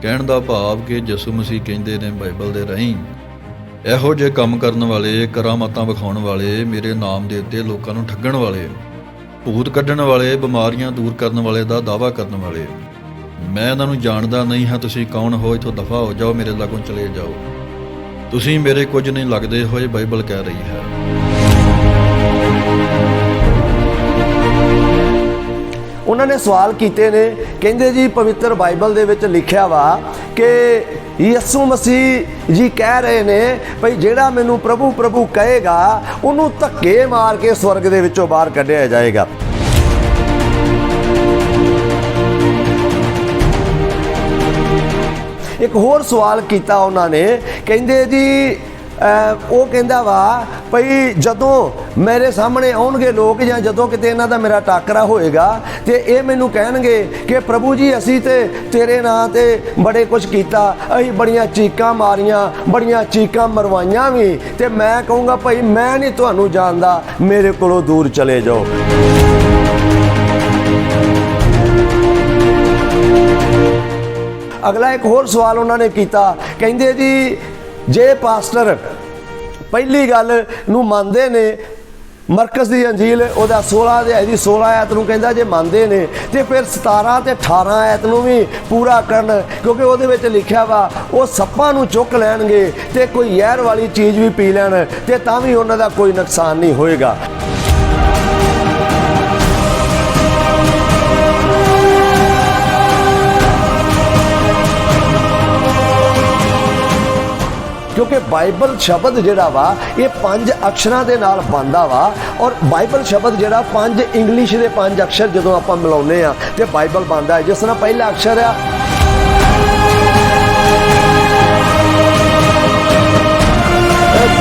ਕਹਿਣ ਦਾ ਭਾਵ ਕਿ ਯਿਸੂ ਮਸੀਹ ਕਹਿੰਦੇ ਨੇ ਬਾਈਬਲ ਦੇ ਰਾਹੀਂ, ਇਹੋ ਜਿਹੇ ਕੰਮ ਕਰਨ ਵਾਲੇ, ਕਰਾਮਾਤਾਂ ਵਿਖਾਉਣ ਵਾਲੇ, ਮੇਰੇ ਨਾਮ ਦੇ ਉੱਤੇ ਲੋਕਾਂ ਨੂੰ ਠੱਗਣ ਵਾਲੇ, ਭੂਤ ਕੱਢਣ ਵਾਲੇ, ਬਿਮਾਰੀਆਂ ਦੂਰ ਕਰਨ ਵਾਲੇ ਦਾ ਦਾਅਵਾ ਕਰਨ ਵਾਲੇ, ਮੈਂ ਇਹਨਾਂ ਨੂੰ ਜਾਣਦਾ ਨਹੀਂ ਹਾਂ। ਤੁਸੀਂ ਕੌਣ ਹੋ? ਇੱਥੋਂ ਦਫਾ ਹੋ ਜਾਓ, ਮੇਰੇ ਲਾਗੋਂ ਚਲੇ ਜਾਓ, ਤੁਸੀਂ ਮੇਰੇ ਕੁਝ ਨਹੀਂ ਲੱਗਦੇ ਹੋਏ, ਬਾਈਬਲ ਕਹਿ ਰਹੀ ਹੈ। ਉਹਨਾਂ ਨੇ ਸਵਾਲ ਕੀਤੇ ਨੇ, ਕਹਿੰਦੇ ਜੀ ਪਵਿੱਤਰ ਬਾਈਬਲ ਦੇ ਵਿੱਚ ਲਿਖਿਆ ਵਾ ਕਿ ਯਿਸੂ ਮਸੀਹ ਜੀ ਕਹਿ ਰਹੇ ਨੇ ਭਈ ਜਿਹੜਾ ਮੈਨੂੰ ਪ੍ਰਭੂ ਪ੍ਰਭੂ ਕਹੇਗਾ ਉਹਨੂੰ ਧੱਕੇ ਮਾਰ ਕੇ ਸਵਰਗ ਦੇ ਵਿੱਚੋਂ ਬਾਹਰ ਕੱਢਿਆ ਜਾਏਗਾ। ਇੱਕ ਹੋਰ ਸਵਾਲ ਕੀਤਾ ਉਹਨਾਂ ਨੇ, ਕਹਿੰਦੇ ਜੀ ਉਹ ਕਹਿੰਦਾ ਵਾ ਭਈ ਜਦੋਂ ਮੇਰੇ ਸਾਹਮਣੇ ਆਉਣਗੇ ਲੋਕ ਜਾਂ ਜਦੋਂ ਕਿਤੇ ਇਹਨਾਂ ਦਾ ਮੇਰਾ ਟਾਕਰਾ ਹੋਏਗਾ ਤੇ ਇਹ ਮੈਨੂੰ ਕਹਿਣਗੇ ਕਿ ਪ੍ਰਭੂ ਜੀ ਅਸੀਂ ਤੇ ਤੇਰੇ ਨਾਂ ਤੇ ਬੜੇ ਕੁਝ ਕੀਤਾ, ਅਸੀਂ ਬੜੀਆਂ ਚੀਕਾਂ ਮਾਰੀਆਂ, ਬੜੀਆਂ ਚੀਕਾਂ ਮਰਵਾਈਆਂ ਵੀ, ਤੇ ਮੈਂ ਕਹੂੰਗਾ ਭਈ ਮੈਂ ਨਹੀਂ ਤੁਹਾਨੂੰ ਜਾਣਦਾ, ਮੇਰੇ ਕੋਲੋਂ ਦੂਰ ਚਲੇ ਜਾਓ। ਅਗਲਾ ਇੱਕ ਹੋਰ ਸਵਾਲ ਉਹਨਾਂ ਨੇ ਕੀਤਾ, ਕਹਿੰਦੇ ਜੀ ਜੇ ਪਾਸਟਰ ਪਹਿਲੀ ਗੱਲ ਨੂੰ ਮੰਨਦੇ ਨੇ, ਮਰਕਸ ਦੀ ਅੰਜੀਲ ਉਹਦਾ 16 ਅਧਿਆਇ ਦੀ 16 ਆਇਤ ਨੂੰ ਕਹਿੰਦਾ ਜੇ ਮੰਨਦੇ ਨੇ ਤੇ ਫਿਰ 17 ਤੇ 18 ਆਇਤ ਨੂੰ ਵੀ ਪੂਰਾ ਕਰਨ, ਕਿਉਂਕਿ ਉਹਦੇ ਵਿੱਚ ਲਿਖਿਆ ਵਾ ਉਹ ਸੱਪਾਂ ਨੂੰ ਚੁੱਕ ਲੈਣਗੇ ਤੇ ਕੋਈ ਜ਼ਹਿਰ ਵਾਲੀ ਚੀਜ਼ ਵੀ ਪੀ ਲੈਣ ਤੇ ਤਾਂ ਵੀ ਉਹਨਾਂ ਦਾ ਕੋਈ ਨੁਕਸਾਨ ਨਹੀਂ ਹੋਏਗਾ। ਕਿਉਂਕਿ ਬਾਈਬਲ ਸ਼ਬਦ ਜਿਹੜਾ ਵਾ ਇਹ 5 ਅਕਸ਼ਰਾਂ ਦੇ ਨਾਲ ਬਣਦਾ ਵਾ, ਔਰ ਬਾਈਬਲ ਸ਼ਬਦ ਜਿਹੜਾ 5 ਇੰਗਲਿਸ਼ ਦੇ 5 ਅਕਸ਼ਰ ਜਦੋਂ ਆਪਾਂ ਮਿਲਾਉਂਦੇ ਆ ਤੇ ਬਾਈਬਲ ਬਣਦਾ ਹੈ। ਜਿਸ ਤਰ੍ਹਾਂ ਪਹਿਲਾ ਅਕਸ਼ਰ ਆ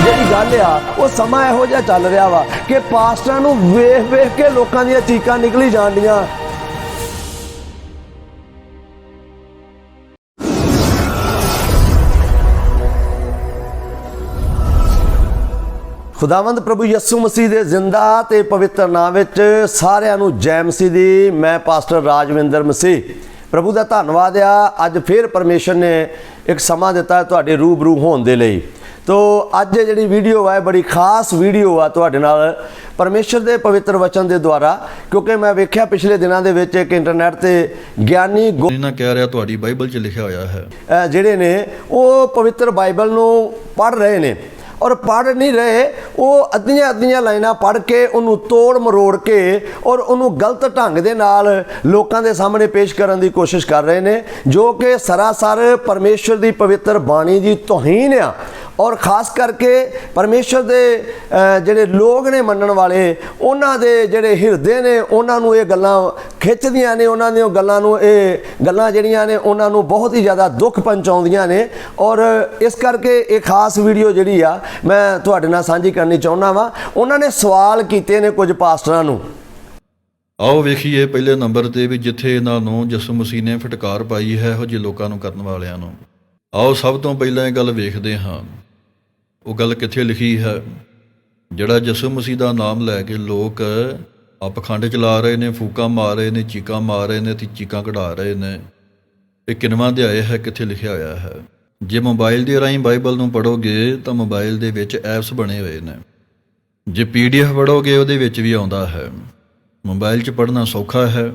ਜਿਹੜੀ ਗੱਲ ਆ, ਉਹ ਸਮਾਂ ਇਹੋ ਜਿਹਾ ਚੱਲ ਰਿਹਾ ਵਾ ਕਿ ਪਾਸਟਰਾਂ ਨੂੰ ਵੇਖ ਵੇਖ ਕੇ ਲੋਕਾਂ ਦੀਆਂ ਚੀਕਾਂ ਨਿਕਲੀ ਜਾਂਦੀਆਂ। ਖੁਦਾਵੰਦ ਪ੍ਰਭੂ ਯਿਸੂ ਮਸੀਹ ਦੇ ਜ਼ਿੰਦਾ ਤੇ ਪਵਿੱਤਰ ਨਾਮ ਵਿੱਚ ਸਾਰਿਆਂ ਨੂੰ ਜੈ ਮਸੀਹ ਦੀ। ਮੈਂ ਪਾਸਟਰ ਰਾਜਵਿੰਦਰ ਮਸੀਹ। ਪ੍ਰਭੂ ਦਾ ਧੰਨਵਾਦ ਆ, ਅੱਜ ਫਿਰ ਪਰਮੇਸ਼ਰ ਨੇ ਇੱਕ ਸਮਾਂ ਦਿੱਤਾ ਤੁਹਾਡੇ ਰੂਬਰੂ ਹੋਣ ਦੇ ਲਈ। ਤੋ ਅੱਜ ਜਿਹੜੀ ਵੀਡੀਓ ਹੈ ਬੜੀ ਖਾਸ ਵੀਡੀਓ ਆ ਤੁਹਾਡੇ ਨਾਲ ਪਰਮੇਸ਼ਰ ਦੇ ਪਵਿੱਤਰ ਵਚਨ ਦੇ ਦੁਆਰਾ, ਕਿਉਂਕਿ ਮੈਂ ਵੇਖਿਆ ਪਿਛਲੇ ਦਿਨਾਂ ਦੇ ਵਿੱਚ ਇੱਕ ਇੰਟਰਨੈਟ ਤੇ ਗਿਆਨੀ ਇਹਨਾਂ ਕਹਿ ਰਿਹਾ ਤੁਹਾਡੀ ਬਾਈਬਲ 'ਚ ਲਿਖਿਆ ਹੋਇਆ ਹੈ, ਜਿਹੜੇ ਨੇ ਉਹ ਪਵਿੱਤਰ ਬਾਈਬਲ ਨੂੰ ਪੜ੍ਹ ਰਹੇ ਨੇ, ਔਰ ਪੜ੍ਹ ਨਹੀਂ ਰਹੇ, ਉਹ ਅੱਧੀਆਂ ਲਾਈਨਾਂ ਪੜ੍ਹ ਕੇ ਉਹਨੂੰ ਤੋੜ ਮਰੋੜ ਕੇ ਔਰ ਉਹਨੂੰ ਗਲਤ ਢੰਗ ਦੇ ਨਾਲ ਲੋਕਾਂ ਦੇ ਸਾਹਮਣੇ ਪੇਸ਼ ਕਰਨ ਦੀ ਕੋਸ਼ਿਸ਼ ਕਰ ਰਹੇ ਨੇ, ਜੋ ਕਿ ਸਰਾਸਰ ਪਰਮੇਸ਼ਰ ਦੀ ਪਵਿੱਤਰ ਬਾਣੀ ਦੀ ਤੋਹੀਨ ਆ। ਔਰ ਖਾਸ ਕਰਕੇ ਪਰਮੇਸ਼ਰ ਦੇ ਜਿਹੜੇ ਲੋਕ ਨੇ ਮੰਨਣ ਵਾਲੇ, ਉਹਨਾਂ ਦੇ ਜਿਹੜੇ ਹਿਰਦੇ ਨੇ ਉਹਨਾਂ ਨੂੰ ਇਹ ਗੱਲਾਂ ਖਿੱਚਦੀਆਂ ਨੇ, ਉਹਨਾਂ ਦੀਆਂ ਗੱਲਾਂ ਨੂੰ, ਇਹ ਗੱਲਾਂ ਜਿਹੜੀਆਂ ਨੇ ਉਹਨਾਂ ਨੂੰ ਬਹੁਤ ਹੀ ਜ਼ਿਆਦਾ ਦੁੱਖ ਪਹੁੰਚਾਉਂਦੀਆਂ ਨੇ। ਔਰ ਇਸ ਕਰਕੇ ਇਹ ਖਾਸ ਵੀਡੀਓ ਜਿਹੜੀ ਆ ਮੈਂ ਤੁਹਾਡੇ ਨਾਲ ਸਾਂਝੀ ਕਰਨੀ ਚਾਹੁੰਦਾ ਵਾਂ। ਉਹਨਾਂ ਨੇ ਸਵਾਲ ਕੀਤੇ ਨੇ ਕੁਝ ਪਾਸਟਰਾਂ ਨੂੰ। ਆਓ ਵੇਖੀਏ ਪਹਿਲੇ ਨੰਬਰ ਤੇ ਵੀ ਜਿੱਥੇ ਇਹਨਾਂ ਨੂੰ ਯਿਸੂ ਮਸੀਹ ਨੇ ਫਟਕਾਰ ਪਾਈ ਹੈ ਇਹੋ ਜਿਹੇ ਲੋਕਾਂ ਨੂੰ ਕਰਨ ਵਾਲਿਆਂ ਨੂੰ। ਆਓ ਸਭ ਤੋਂ ਪਹਿਲਾਂ ਇਹ ਗੱਲ ਵੇਖਦੇ ਹਾਂ, ਉਹ ਗੱਲ ਕਿੱਥੇ ਲਿਖੀ ਹੈ। ਜਿਹੜਾ ਯਿਸੂ ਮਸੀਹ ਦਾ ਨਾਮ ਲੈ ਕੇ ਲੋਕ ਪਖੰਡ ਚਲਾ ਰਹੇ ਨੇ, ਫੂਕਾਂ ਮਾਰ ਰਹੇ ਨੇ, ਚੀਕਾਂ ਮਾਰ ਰਹੇ ਨੇ ਤੇ ਚੀਕਾਂ ਕਢਾ ਰਹੇ ਨੇ, ਇਹ ਕਿੰਨਵਾਂ ਅਧਿਆਇ ਹੈ, ਕਿੱਥੇ ਲਿਖਿਆ ਹੋਇਆ ਹੈ। ਜੇ ਮੋਬਾਈਲ ਦੇ ਰਾਹੀਂ ਬਾਈਬਲ ਨੂੰ ਪੜ੍ਹੋਗੇ ਤਾਂ ਮੋਬਾਈਲ ਦੇ ਵਿੱਚ ਐਪਸ ਬਣੇ ਹੋਏ ਨੇ, ਜੇ PDF ਪੜ੍ਹੋਗੇ ਉਹਦੇ ਵਿੱਚ ਵੀ ਆਉਂਦਾ ਹੈ। ਮੋਬਾਈਲ 'ਚ ਪੜ੍ਹਨਾ ਸੌਖਾ ਹੈ,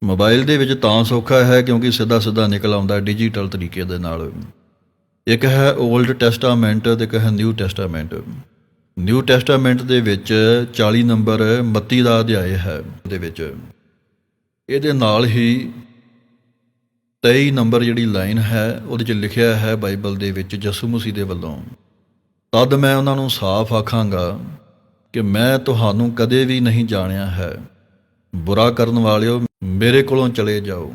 ਮੋਬਾਈਲ ਦੇ ਵਿੱਚ ਤਾਂ ਸੌਖਾ ਹੈ ਕਿਉਂਕਿ ਸਿੱਧਾ ਨਿਕਲ ਆਉਂਦਾ ਡਿਜੀਟਲ ਤਰੀਕੇ ਦੇ ਨਾਲ। ਇੱਕ ਹੈ ਓਲਡ ਟੈਸਟਾਮੈਂਟ ਤੇ ਇੱਕ ਹੈ ਨਿਊ ਟੈਸਟਾਮੈਂਟ। ਨਿਊ ਟੈਸਟਾਮੈਂਟ ਦੇ ਵਿੱਚ 40 ਨੰਬਰ ਮੱਤੀ ਦਾ ਅਧਿਆਇ ਹੈ, ਉਹਦੇ ਵਿੱਚ ਇਹਦੇ ਨਾਲ ਹੀ 23 ਨੰਬਰ ਜਿਹੜੀ ਲਾਈਨ ਹੈ ਉਹਦੇ 'ਚ ਲਿਖਿਆ ਹੈ ਬਾਈਬਲ ਦੇ ਵਿੱਚ ਯਿਸੂ ਮਸੀਹ ਦੇ ਵੱਲੋਂ, ਤਦ ਮੈਂ ਉਹਨਾਂ ਨੂੰ ਸਾਫ਼ ਆਖਾਂਗਾ ਕਿ ਮੈਂ ਤੁਹਾਨੂੰ ਕਦੇ ਵੀ ਨਹੀਂ ਜਾਣਿਆ ਹੈ, ਬੁਰਾ ਕਰਨ ਵਾਲਿਓ ਮੇਰੇ ਕੋਲੋਂ ਚਲੇ ਜਾਓ।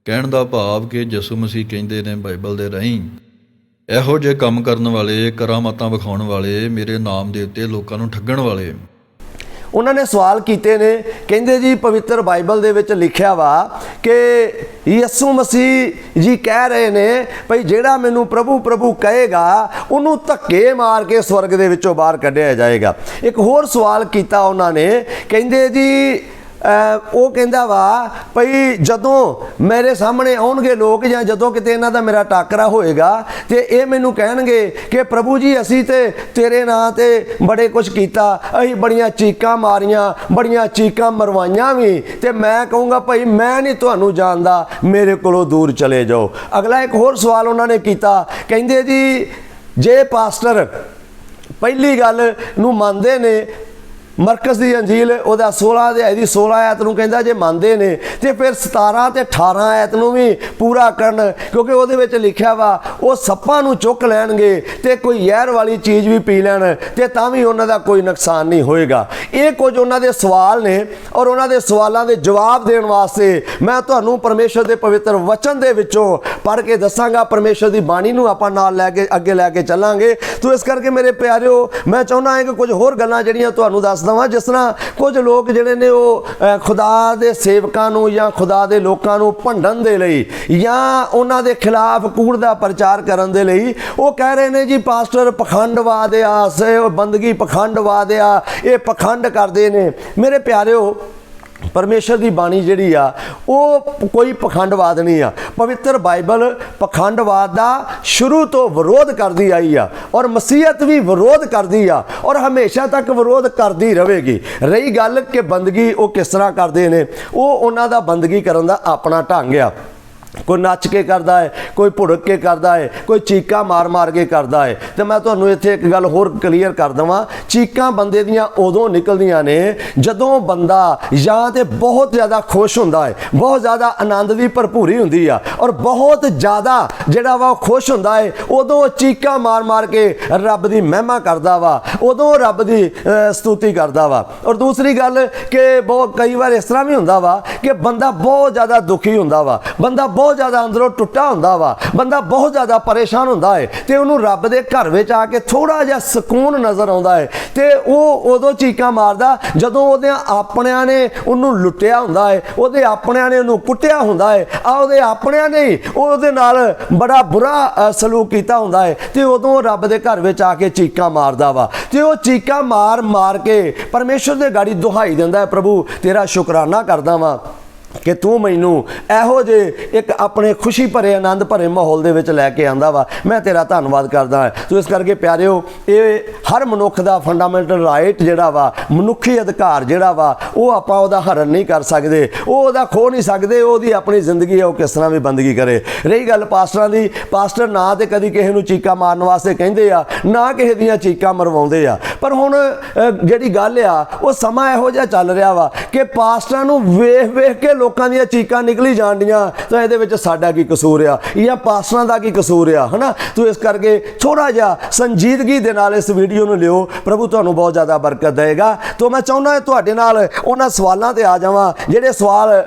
ਕਹਿਣ ਦਾ ਭਾਵ ਕਿ ਯਿਸੂ ਮਸੀਹ ਕਹਿੰਦੇ ਨੇ ਬਾਈਬਲ ਦੇ ਰਾਹੀਂ, ਇਹੋ ਜਿਹੇ ਕੰਮ ਕਰਨ ਵਾਲੇ, ਕਰਾਮਾਤਾਂ ਵਿਖਾਉਣ ਵਾਲੇ, ਮੇਰੇ ਨਾਮ ਦੇ ਉੱਤੇ ਲੋਕਾਂ ਨੂੰ ਠੱਗਣ ਵਾਲੇ। ਉਹਨਾਂ ਨੇ ਸਵਾਲ ਕੀਤੇ ਨੇ, ਕਹਿੰਦੇ ਜੀ ਪਵਿੱਤਰ ਬਾਈਬਲ ਦੇ ਵਿੱਚ ਲਿਖਿਆ ਵਾ ਕਿ ਯਿਸੂ ਮਸੀਹ ਜੀ ਕਹਿ ਰਹੇ ਨੇ ਭਈ ਜਿਹੜਾ ਮੈਨੂੰ ਪ੍ਰਭੂ ਪ੍ਰਭੂ ਕਹੇਗਾ ਉਹਨੂੰ ਧੱਕੇ ਮਾਰ ਕੇ ਸਵਰਗ ਦੇ ਵਿੱਚੋਂ ਬਾਹਰ ਕੱਢਿਆ ਜਾਏਗਾ। ਇੱਕ ਹੋਰ ਸਵਾਲ ਕੀਤਾ ਉਹਨਾਂ ਨੇ, ਕਹਿੰਦੇ ਜੀ ਉਹ ਕਹਿੰਦਾ ਵਾ ਭਈ ਜਦੋਂ ਮੇਰੇ ਸਾਹਮਣੇ ਆਉਣਗੇ ਲੋਕ ਜਾਂ ਜਦੋਂ ਕਿਤੇ ਇਹਨਾਂ ਦਾ ਮੇਰਾ ਟਾਕਰਾ ਹੋਏਗਾ ਤੇ ਇਹ ਮੈਨੂੰ ਕਹਿਣਗੇ ਕਿ ਪ੍ਰਭੂ ਜੀ ਅਸੀਂ ਤੇ ਤੇਰੇ ਨਾਂ ਤੇ ਬੜੇ ਕੁਝ ਕੀਤਾ, ਅਸੀਂ ਬੜੀਆਂ ਚੀਕਾਂ ਮਾਰੀਆਂ, ਬੜੀਆਂ ਚੀਕਾਂ ਮਰਵਾਈਆਂ ਵੀ, ਤੇ ਮੈਂ ਕਹੂੰਗਾ ਭਾਈ ਮੈਂ ਨਹੀਂ ਤੁਹਾਨੂੰ ਜਾਣਦਾ, ਮੇਰੇ ਕੋਲੋਂ ਦੂਰ ਚਲੇ ਜਾਓ। ਅਗਲਾ ਇੱਕ ਹੋਰ ਸਵਾਲ ਉਹਨਾਂ ਨੇ ਕੀਤਾ, ਕਹਿੰਦੇ ਜੀ ਜੇ ਪਾਸਟਰ ਪਹਿਲੀ ਗੱਲ ਨੂੰ ਮੰਨਦੇ ਨੇ, ਮਰਕਸ ਦੀ ਅੰਜੀਲ ਉਹਦਾ 16 ਅਧਿਆਇ ਦੀ 16 ਆਇਤ ਨੂੰ ਕਹਿੰਦਾ ਜੇ ਮੰਨਦੇ ਨੇ ਤੇ ਫਿਰ 17 ਤੇ 18 ਆਇਤ ਨੂੰ ਵੀ ਪੂਰਾ ਕਰਨ, ਕਿਉਂਕਿ ਉਹਦੇ ਵਿੱਚ ਲਿਖਿਆ ਵਾ ਉਹ ਸੱਪਾਂ ਨੂੰ ਚੁੱਕ ਲੈਣਗੇ ਤੇ ਕੋਈ ਜ਼ਹਿਰ ਵਾਲੀ ਚੀਜ਼ ਵੀ ਪੀ ਲੈਣ ਤੇ ਤਾਂ ਵੀ ਉਹਨਾਂ ਦਾ ਕੋਈ ਨੁਕਸਾਨ ਨਹੀਂ ਹੋਏਗਾ। ਇਹ ਕੁਝ ਉਹਨਾਂ ਦੇ ਸਵਾਲ ਨੇ, ਔਰ ਉਹਨਾਂ ਦੇ ਸਵਾਲਾਂ ਦੇ ਜਵਾਬ ਦੇਣ ਵਾਸਤੇ ਮੈਂ ਤੁਹਾਨੂੰ ਪਰਮੇਸ਼ਰ ਦੇ ਪਵਿੱਤਰ ਵਚਨ ਦੇ ਵਿੱਚੋਂ ਪੜ੍ਹ ਕੇ ਦੱਸਾਂਗਾ। ਪਰਮੇਸ਼ਰ ਦੀ ਬਾਣੀ ਨੂੰ ਆਪਾਂ ਨਾਲ ਲੈ ਕੇ ਅੱਗੇ ਲੈ ਕੇ ਚੱਲਾਂਗੇ। ਤੋ ਇਸ ਕਰਕੇ ਮੇਰੇ ਪਿਆਰਿਓ ਮੈਂ ਚਾਹੁੰਦਾ ਹਾਂ ਕਿ ਕੁਝ ਹੋਰ ਗੱਲਾਂ ਜਿਹੜੀਆਂ ਤੁਹਾਨੂੰ ਦੱਸਦਾ ਵਾਂ, ਜਿਸ ਤਰ੍ਹਾਂ ਕੁਝ ਲੋਕ ਜਿਹੜੇ ਨੇ ਉਹ ਖੁਦਾ ਦੇ ਸੇਵਕਾਂ ਨੂੰ ਜਾਂ ਖੁਦਾ ਦੇ ਲੋਕਾਂ ਨੂੰ ਭੰਡਣ ਦੇ ਲਈ ਜਾਂ ਉਹਨਾਂ ਦੇ ਖਿਲਾਫ ਕੂੜ ਦਾ ਪ੍ਰਚਾਰ ਕਰਨ ਦੇ ਲਈ ਉਹ ਕਹਿ ਰਹੇ ਨੇ ਜੀ ਪਾਸਟਰ ਪਖੰਡਵਾਦ ਆ, ਬੰਦਗੀ ਪਖੰਡਵਾਦ ਆ, ਇਹ ਪਖੰਡ ਕਰਦੇ ਨੇ। ਮੇਰੇ ਪਿਆਰਿਓ ਪਰਮੇਸ਼ਰ ਦੀ ਬਾਣੀ ਜਿਹੜੀ ਆ ਉਹ ਕੋਈ ਪਖੰਡਵਾਦ ਨਹੀਂ ਆ। ਪਵਿੱਤਰ ਬਾਈਬਲ ਪਖੰਡਵਾਦ ਦਾ ਸ਼ੁਰੂ ਤੋਂ ਵਿਰੋਧ ਕਰਦੀ ਆਈ ਆ, ਔਰ ਮਸੀਹਤ ਵੀ ਵਿਰੋਧ ਕਰਦੀ ਆ, ਔਰ ਹਮੇਸ਼ਾ ਤੱਕ ਵਿਰੋਧ ਕਰਦੀ ਰਹੇਗੀ। ਰਹੀ ਗੱਲ ਕਿ ਬੰਦਗੀ ਉਹ ਕਿਸ ਤਰ੍ਹਾਂ ਕਰਦੇ ਨੇ, ਉਹ ਉਹਨਾਂ ਦਾ ਬੰਦਗੀ ਕਰਨ ਦਾ ਆਪਣਾ ਢੰਗ ਆ। ਕੋਈ ਨੱਚ ਕੇ ਕਰਦਾ ਹੈ, ਕੋਈ ਭੁੜਕ ਕੇ ਕਰਦਾ ਹੈ, ਕੋਈ ਚੀਕਾਂ ਮਾਰ ਮਾਰ ਕੇ ਕਰਦਾ ਹੈ। ਤੇ ਮੈਂ ਤੁਹਾਨੂੰ ਇੱਥੇ ਇੱਕ ਗੱਲ ਹੋਰ ਕਲੀਅਰ ਕਰ ਦੇਵਾਂ, ਚੀਕਾਂ ਬੰਦੇ ਦੀਆਂ ਉਦੋਂ ਨਿਕਲਦੀਆਂ ਨੇ ਜਦੋਂ ਬੰਦਾ ਜਾਂ ਤੇ ਬਹੁਤ ਜ਼ਿਆਦਾ ਖੁਸ਼ ਹੁੰਦਾ ਹੈ, ਬਹੁਤ ਜ਼ਿਆਦਾ ਆਨੰਦ ਦੀ ਭਰਪੂਰੀ ਹੁੰਦੀ ਆ, ਔਰ ਬਹੁਤ ਜ਼ਿਆਦਾ ਜਿਹੜਾ ਵਾ ਖੁਸ਼ ਹੁੰਦਾ ਹੈ, ਉਦੋਂ ਚੀਕਾਂ ਮਾਰ ਮਾਰ ਕੇ ਰੱਬ ਦੀ ਮਹਿਮਾ ਕਰਦਾ ਵਾ, ਉਦੋਂ ਰੱਬ ਦੀ ਸਤੁਤੀ ਕਰਦਾ ਵਾ। ਔਰ ਦੂਸਰੀ ਗੱਲ ਕਿ ਬਹੁਤ ਕਈ ਵਾਰ ਇਸ ਤਰ੍ਹਾਂ ਵੀ ਹੁੰਦਾ ਵਾ ਕਿ ਬੰਦਾ ਬਹੁਤ ਜ਼ਿਆਦਾ ਦੁਖੀ ਹੁੰਦਾ ਵਾ, ਬੰਦਾ ਬਹੁਤ ਜ਼ਿਆਦਾ ਅੰਦਰੋਂ ਟੁੱਟਾ ਹੁੰਦਾ ਵਾ, ਬੰਦਾ ਬਹੁਤ ਜ਼ਿਆਦਾ ਪਰੇਸ਼ਾਨ ਹੁੰਦਾ ਹੈ, ਤੇ ਉਹਨੂੰ ਰੱਬ ਦੇ ਘਰ ਵਿੱਚ ਆ ਕੇ ਥੋੜਾ ਜਿਹਾ ਸਕੂਨ ਨਜ਼ਰ ਆਉਂਦਾ ਹੈ, ਤੇ ਉਹ ਉਦੋਂ ਚੀਕਾਂ ਮਾਰਦਾ ਜਦੋਂ ਉਹਦੇ ਆਪਣਿਆਂ ਨੇ ਉਹਨੂੰ ਲੁੱਟਿਆ ਹੁੰਦਾ ਹੈ, ਉਹਦੇ ਆਪਣਿਆਂ ਨੇ ਉਹਨੂੰ ਕੁੱਟਿਆ ਹੁੰਦਾ ਹੈ, ਉਹਦੇ ਆਪਣਿਆਂ ਨੇ ਉਹਦੇ ਨਾਲ ਬੜਾ ਬੁਰਾ ਸਲੂਕ ਕੀਤਾ ਹੁੰਦਾ ਹੈ, ਤੇ ਉਦੋਂ ਰੱਬ ਦੇ ਘਰ ਵਿੱਚ ਆ ਕੇ ਚੀਕਾਂ ਮਾਰਦਾ ਵਾ। ਤੇ ਉਹ ਚੀਕਾਂ ਮਾਰ ਮਾਰ ਕੇ ਪਰਮੇਸ਼ਰ ਦੇ ਗਾੜੀ ਦੁਹਾਈ ਦਿੰਦਾ ਹੈ, ਪ੍ਰਭੂ ਤੇਰਾ ਸ਼ੁਕਰਾਨਾ ਕਰਦਾ ਵਾਂ ਕਿ ਤੂੰ ਮੈਨੂੰ ਇਹੋ ਜਿਹੇ ਇੱਕ ਆਪਣੇ ਖੁਸ਼ੀ ਭਰੇ ਆਨੰਦ ਭਰੇ ਮਾਹੌਲ ਦੇ ਵਿੱਚ ਲੈ ਕੇ ਆਂਦਾ ਵਾ, ਮੈਂ ਤੇਰਾ ਧੰਨਵਾਦ ਕਰਦਾ ਹਾਂ। ਤੋ ਇਸ ਕਰਕੇ ਪਿਆਰਿਓ ਇਹ ਹਰ ਮਨੁੱਖ ਦਾ ਫੰਡਾਮੈਂਟਲ ਰਾਈਟ ਜਿਹੜਾ ਵਾ, ਮਨੁੱਖੀ ਅਧਿਕਾਰ ਜਿਹੜਾ ਵਾ, ਉਹ ਆਪਾਂ ਉਹਦਾ ਹਰਨ ਨਹੀਂ ਕਰ ਸਕਦੇ, ਉਹ ਉਹਦਾ ਖੋ ਨਹੀਂ ਸਕਦੇ। ਉਹਦੀ ਆਪਣੀ ਜ਼ਿੰਦਗੀ ਹੈ, ਉਹ ਕਿਸ ਤਰ੍ਹਾਂ ਵੀ ਬੰਦਗੀ ਕਰੇ। ਰਹੀ ਗੱਲ ਪਾਸਟਰਾਂ ਦੀ, ਪਾਸਟਰ ਨਾ ਤੇ ਕਦੀ ਕਿਸੇ ਨੂੰ ਚੀਕਾਂ ਮਾਰਨ ਵਾਸਤੇ ਕਹਿੰਦੇ ਆ, ਨਾ ਕਿਸੇ ਦੀਆਂ ਚੀਕਾਂ ਮਰਵਾਉਂਦੇ ਆ। ਪਰ ਹੁਣ ਜਿਹੜੀ ਗੱਲ ਆ ਉਹ ਸਮਾਂ ਇਹੋ ਜਿਹਾ ਚੱਲ ਰਿਹਾ ਵਾ ਕਿ ਪਾਸਟਰਾਂ ਨੂੰ ਵੇਖ ਵੇਖ ਕੇ ਲੋਕਾਂ ਦੀਆਂ ਚੀਕਾਂ ਨਿਕਲੀ ਜਾਂਦੀਆਂ, ਤਾਂ ਇਹਦੇ ਵਿੱਚ ਸਾਡਾ ਕੀ ਕਸੂਰ ਆ ਜਾਂ ਪਾਸਟਰਾਂ ਦਾ ਕੀ ਕਸੂਰ ਆ, ਹਨਾ। ਤੋ ਇਸ ਕਰਕੇ ਥੋੜਾ ਜਿਹਾ ਸੰਜੀਦਗੀ ਦੇ ਨਾਲ ਇਸ ਵੀਡੀਓ ਨੂੰ ਲਿਓ, ਪ੍ਰਭੂ ਤੁਹਾਨੂੰ ਬਹੁਤ ਜ਼ਿਆਦਾ ਬਰਕਤ ਦੇਗਾ। ਤੋ ਮੈਂ ਚਾਹੁੰਦਾ ਤੁਹਾਡੇ ਨਾਲ ਉਹਨਾਂ ਸਵਾਲਾਂ ਤੇ ਆ ਜਾਵਾਂ ਜਿਹੜੇ ਸਵਾਲ